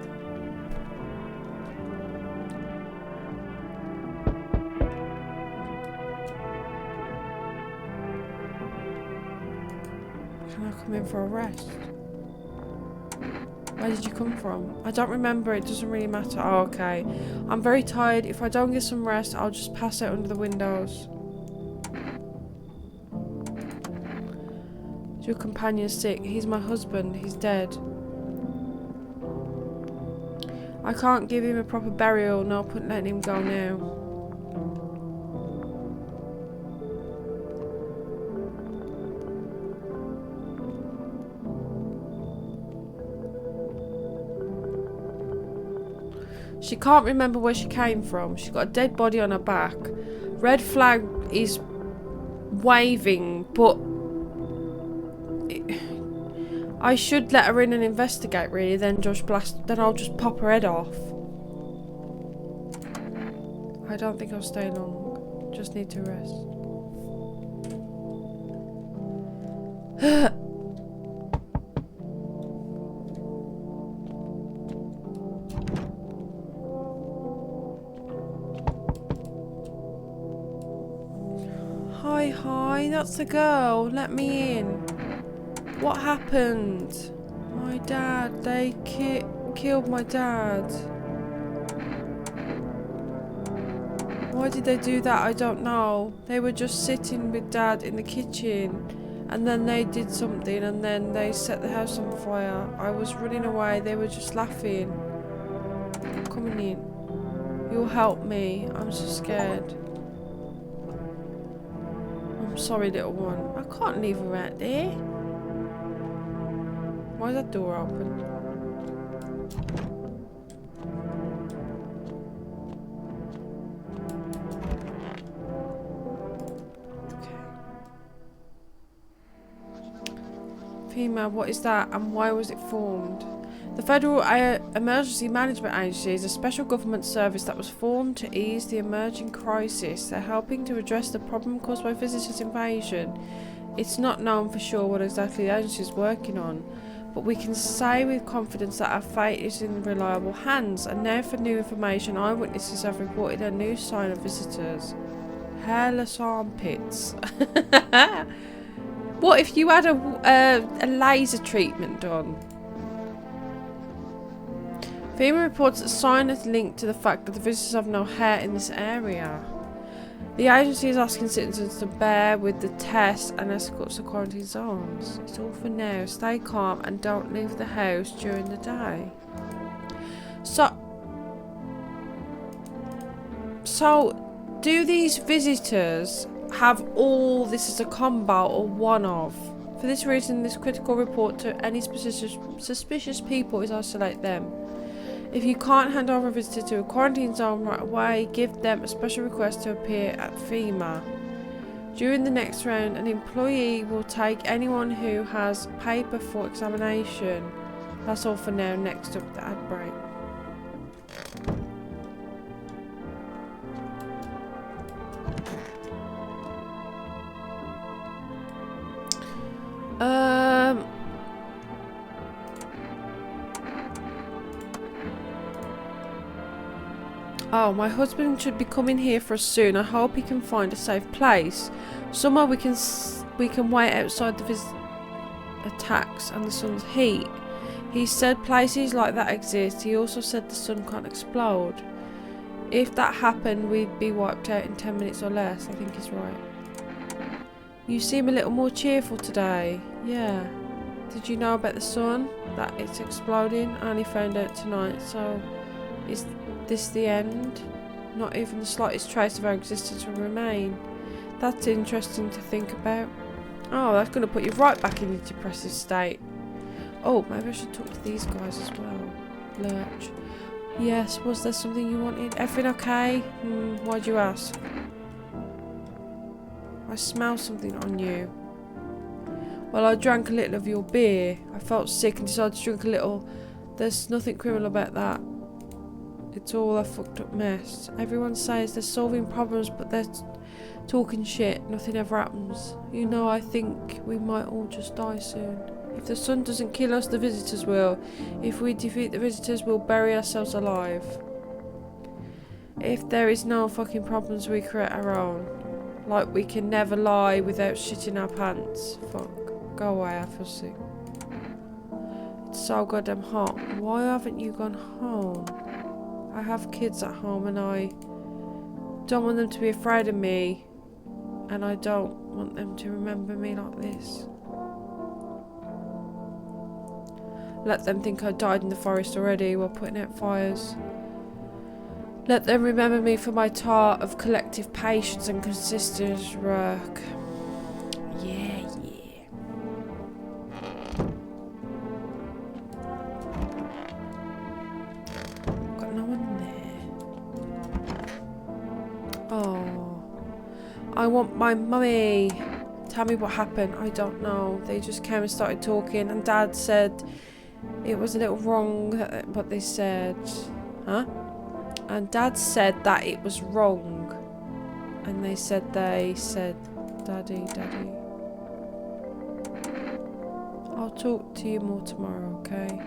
Can I come in for a rest? Where did you come from? I don't remember, it doesn't really matter. Oh, okay. I'm very tired. If I don't get some rest, I'll just pass out under the windows. Is your companion sick? He's my husband. He's dead. I can't give him a proper burial. No point letting him go now. She can't remember where she came from. She's got a dead body on her back. Red flag is waving, but I should let her in and investigate, really. Then I'll just pop her head off. I don't think I'll stay long. Just need to rest. Hi, that's the girl. Let me in. What happened? My dad. They killed my dad. Why did they do that? I don't know. They were just sitting with Dad in the kitchen and then they did something and then they set the house on fire. I was running away. They were just laughing. I'm coming in. You'll help me. I'm so scared. I'm sorry, little one. I can't leave her out there. Why is that door open? Female, what is that and why was it formed? The Federal Emergency Management Agency is a special government service that was formed to ease the emerging crisis. They're helping to address the problem caused by visitors' invasion. It's not known for sure what exactly the agency is working on, but we can say with confidence that our fate is in reliable hands. And now for new information, eyewitnesses have reported a new sign of visitors. Hairless armpits. What if you had a laser treatment done? FEMA reports that sign is linked to the fact that the visitors have no hair in this area. The agency is asking citizens to bear with the test and escorts to quarantine zones. It's all for now. Stay calm and don't leave the house during the day. So do these visitors have all this as a combo or one of? For this reason, this critical report to any suspicious people is isolate them. If you can't hand over a visitor to a quarantine zone right away, give them a special request to appear at FEMA. During the next round, an employee will take anyone who has paper for examination. That's all for now. Next up, the ad break. Oh, my husband should be coming here for us soon. I hope he can find a safe place. Somewhere we can wait outside the attacks and the sun's heat. He said places like that exist. He also said the sun can't explode. If that happened, we'd be wiped out in 10 minutes or less. I think he's right. You seem a little more cheerful today. Yeah. Did you know about the sun? That it's exploding? I only found out tonight, so is this the end? Not even the slightest trace of our existence will remain. That's interesting to think about. Oh, that's going to put you right back in your depressive state. Oh, maybe I should talk to these guys as well. Lurch. Yes, was there something you wanted? Everything okay? Why'd you ask? I smell something on you. Well, I drank a little of your beer. I felt sick and decided to drink a little. There's nothing criminal about that. It's all a fucked up mess. Everyone says they're solving problems, but they're talking shit. Nothing ever happens. You know, I think we might all just die soon. If the sun doesn't kill us, the visitors will. If we defeat the visitors, we'll bury ourselves alive. If there is no fucking problems, we create our own. Like we can never lie without shitting our pants. Fuck. Go away, I feel sick. It's so goddamn hot. Why haven't you gone home? I have kids at home and I don't want them to be afraid of me. And I don't want them to remember me like this. Let them think I died in the forest already while putting out fires. Let them remember me for my tart of collective patience and consistent work. Yeah. Got no one there. Oh. I want my mummy. Tell me what happened. I don't know. They just came and started talking and Dad said it was a little wrong what they said. Huh? And Dad said that it was wrong. And they said, Daddy. I'll talk to you more tomorrow, okay?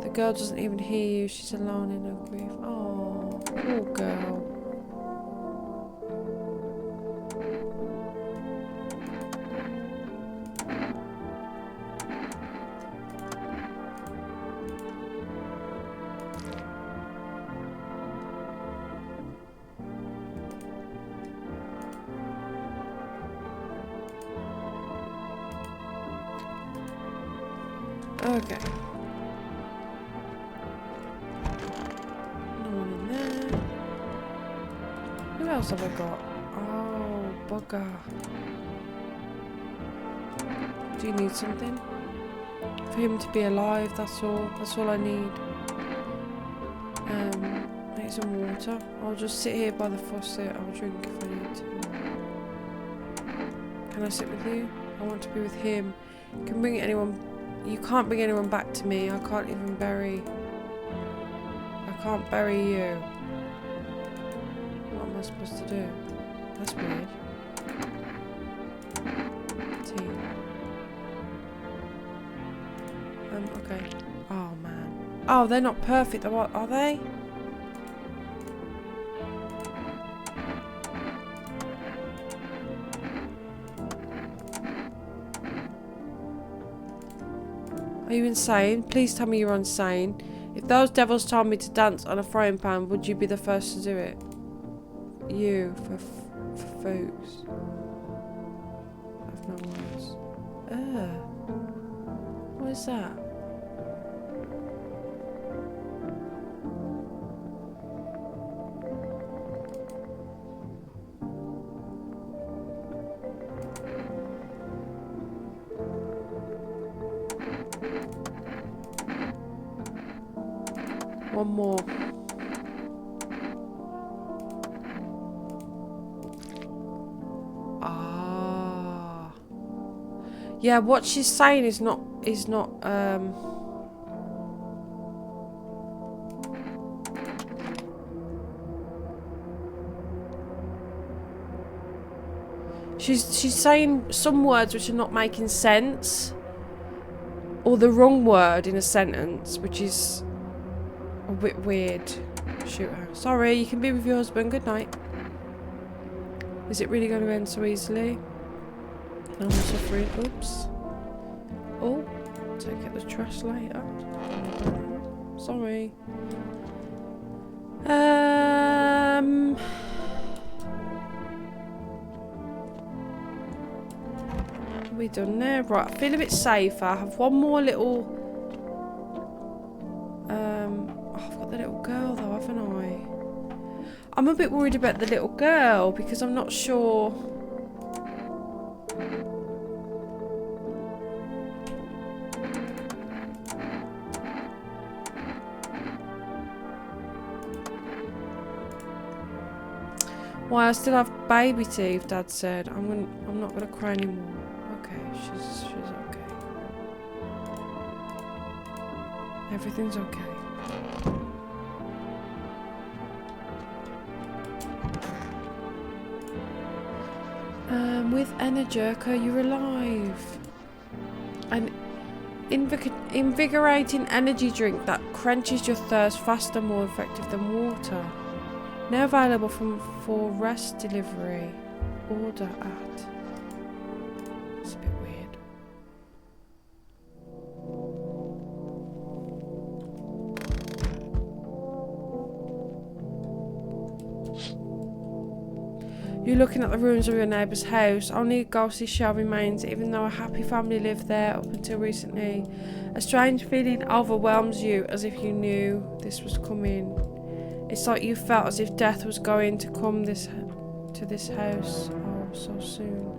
The girl doesn't even hear you. She's alone in her grief. Oh, poor girl. Okay. No one in there. Who else have I got? Oh, bugger. Do you need something? For him to be alive, that's all. That's all I need. Make some water. I'll just sit here by the faucet. I'll drink if I need to. Can I sit with you? I want to be with him. You can bring anyone You can't bring anyone back to me. I can't even bury... I can't bury you. What am I supposed to do? That's weird. T. Okay. Oh, man. Oh, they're not perfect. What are they? Are you insane? Please tell me you're insane. If those devils told me to dance on a frying pan, would you be the first to do it? You, for folks. I have no words. What is that? One more. Ah. Yeah, what she's saying is not she's saying some words which are not making sense, or the wrong word in a sentence, which is a bit weird. Shoot her. Sorry, you can be with your husband. Good night. Is it really going to end so easily? I'm suffering. Oops. Oh, take out the trash later. Sorry. Are we done there? Right, I feel a bit safer. I have one more little... Oh, I've got the little girl though, haven't I? I'm a bit worried about the little girl because I'm not sure... Why, I still have baby teeth, Dad said. I'm not gonna cry anymore. Okay, she's okay. Everything's okay. With Energica, you're alive. An invigorating energy drink that quenches your thirst faster, more effective than water. Now available for rest delivery. Order at. It's a bit weird. You're looking at the ruins of your neighbour's house. Only a ghostly shell remains, even though a happy family lived there up until recently. A strange feeling overwhelms you, as if you knew this was coming. It's like you felt as if death was going to come to this house. Oh, so soon.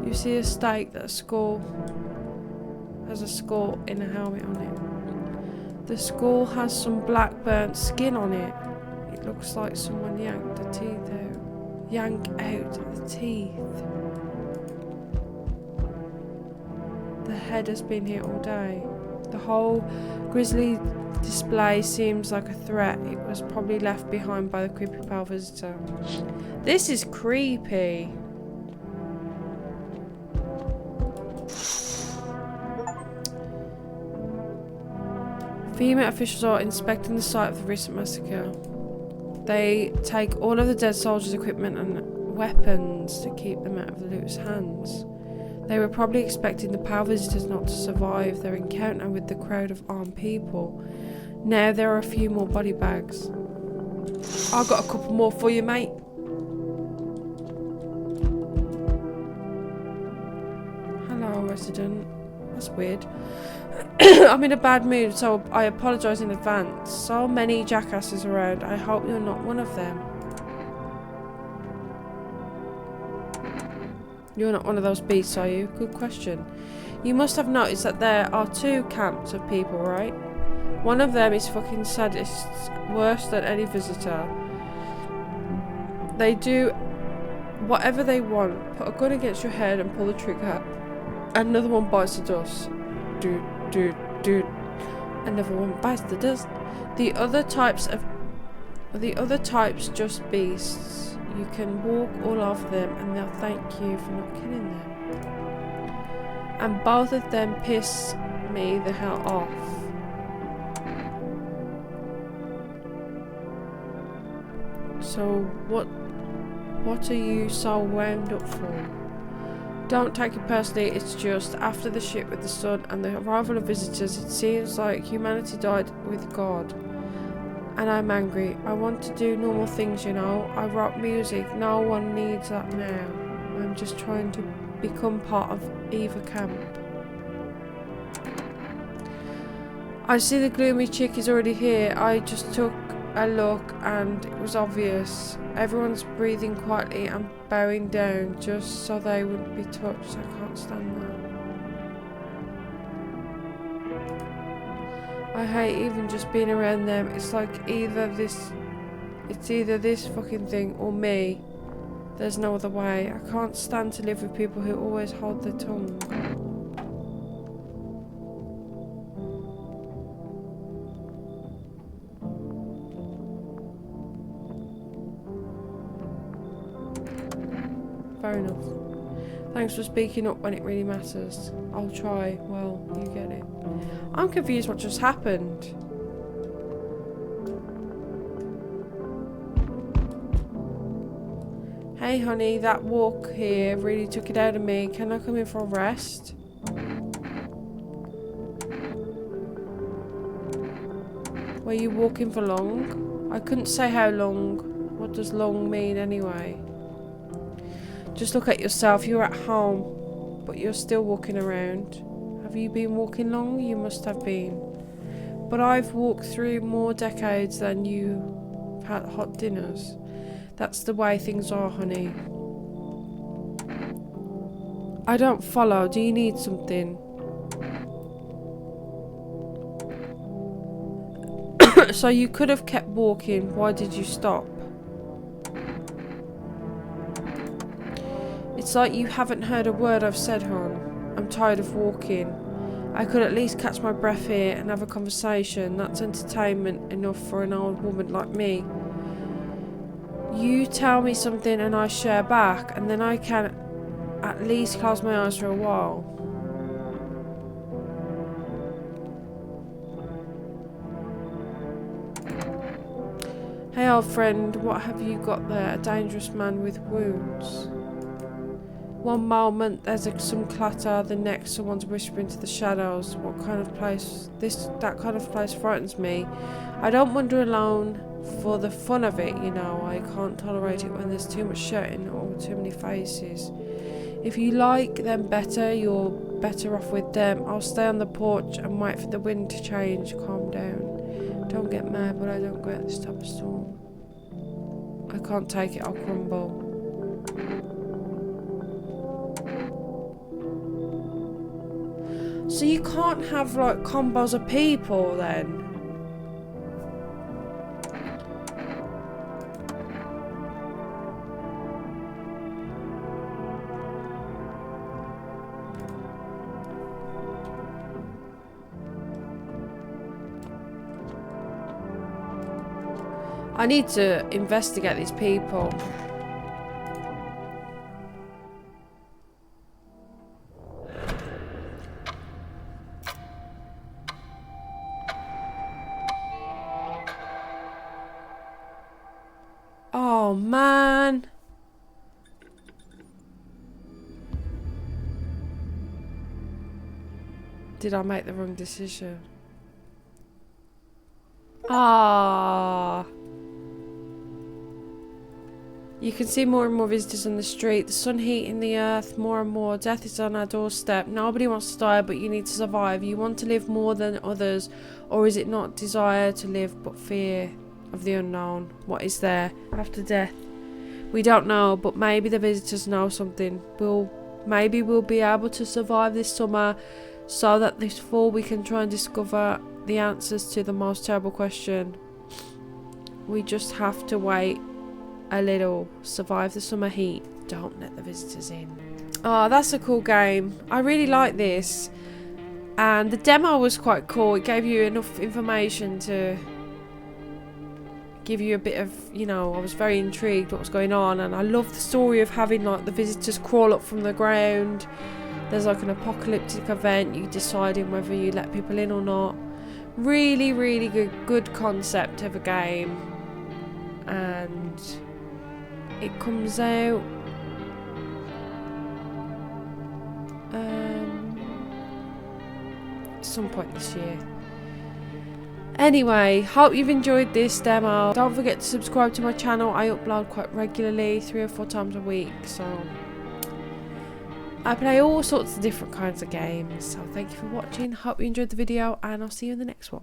You see a stake that has a skull in a helmet on it. The skull has some black burnt skin on it. It looks like someone yanked the teeth out. Yank out the teeth. The head has been here all day. The whole grisly display seems like a threat. It was probably left behind by the creepy pale visitor. This is creepy. FEMA officials are inspecting the site of the recent massacre. They take all of the dead soldiers' equipment and weapons to keep them out of the looters' hands. They were probably expecting the pale visitors not to survive their encounter with the crowd of armed people. Now there are a few more body bags. I've got a couple more for you, mate. Hello, resident. That's weird. I'm in a bad mood, so I apologise in advance. So many jackasses around. I hope you're not one of them. You're not one of those beasts, are you? Good question. You must have noticed that there are two camps of people, right? One of them is fucking sadists, worse than any visitor. They do whatever they want. Put a gun against your head and pull the trigger. Another one bites the dust. Do. Another one bites the dust. The other types just beasts. You can walk all over them and they'll thank you for not killing them. And both of them piss me the hell off. So what are you so wound up for? Don't take it personally, it's just after the shit with the sun and the arrival of visitors, it seems like humanity died with God. And I'm angry. I want to do normal things, you know. I wrote music. No one needs that now. I'm just trying to become part of either camp. I see the gloomy chick is already here. I just took a look and it was obvious. Everyone's breathing quietly and bowing down just so they wouldn't be touched. I can't stand that. I hate even just being around them. It's like either this fucking thing or me. There's no other way. I can't stand to live with people who always hold their tongue. Fair enough. Thanks for speaking up when it really matters. I'll try. Well, you get it. I'm confused what just happened. Hey honey, that walk here really took it out of me. Can I come in for a rest? Were you walking for long? I couldn't say how long. What does long mean anyway? Just look at yourself. You're at home, but you're still walking around. Have you been walking long? You must have been. But I've walked through more decades than you had hot dinners. That's the way things are, honey. I don't follow. Do you need something? So you could have kept walking. Why did you stop? It's like you haven't heard a word I've said, hon. I'm tired of walking. I could at least catch my breath here and have a conversation. That's entertainment enough for an old woman like me. You tell me something and I share back, and then I can at least close my eyes for a while. Hey old friend, what have you got there? A dangerous man with wounds. One moment there's some clatter, the next someone's whispering to the shadows. What kind of place? That kind of place frightens me. I don't wander alone for the fun of it, you know. I can't tolerate it when there's too much shouting or too many faces. If you like them better, you're better off with them. I'll stay on the porch and wait for the wind to change. Calm down. Don't get mad, but I don't get this type of storm. I can't take it, I'll crumble. So you can't have like combos of people then? I need to investigate these people. Oh man. Did I make the wrong decision? Ah. You can see more and more visitors on the street. The sun heating the earth more and more. Death is on our doorstep. Nobody wants to die, but you need to survive. You want to live more than others, or is it not desire to live, but fear of the unknown? What is there after death? We don't know, but maybe the visitors know something. Maybe we'll be able to survive this summer, so that this fall we can try and discover the answers to the most terrible question. We just have to wait a little. Survive the summer heat. Don't let the visitors in. Oh, that's a cool game. I really like this. And the demo was quite cool. It gave you enough information to give you a bit of, you know, I was very intrigued what was going on. And I love the story of having like the visitors crawl up from the ground. There's like an apocalyptic event. You deciding whether you let people in or not. Really, really good concept of a game. And it comes out some point this year. Anyway, hope you've enjoyed this demo. Don't forget to subscribe to my channel. I upload quite regularly, 3 or 4 times a week, so I play all sorts of different kinds of games. So thank you for watching. Hope you enjoyed the video, and I'll see you in the next one.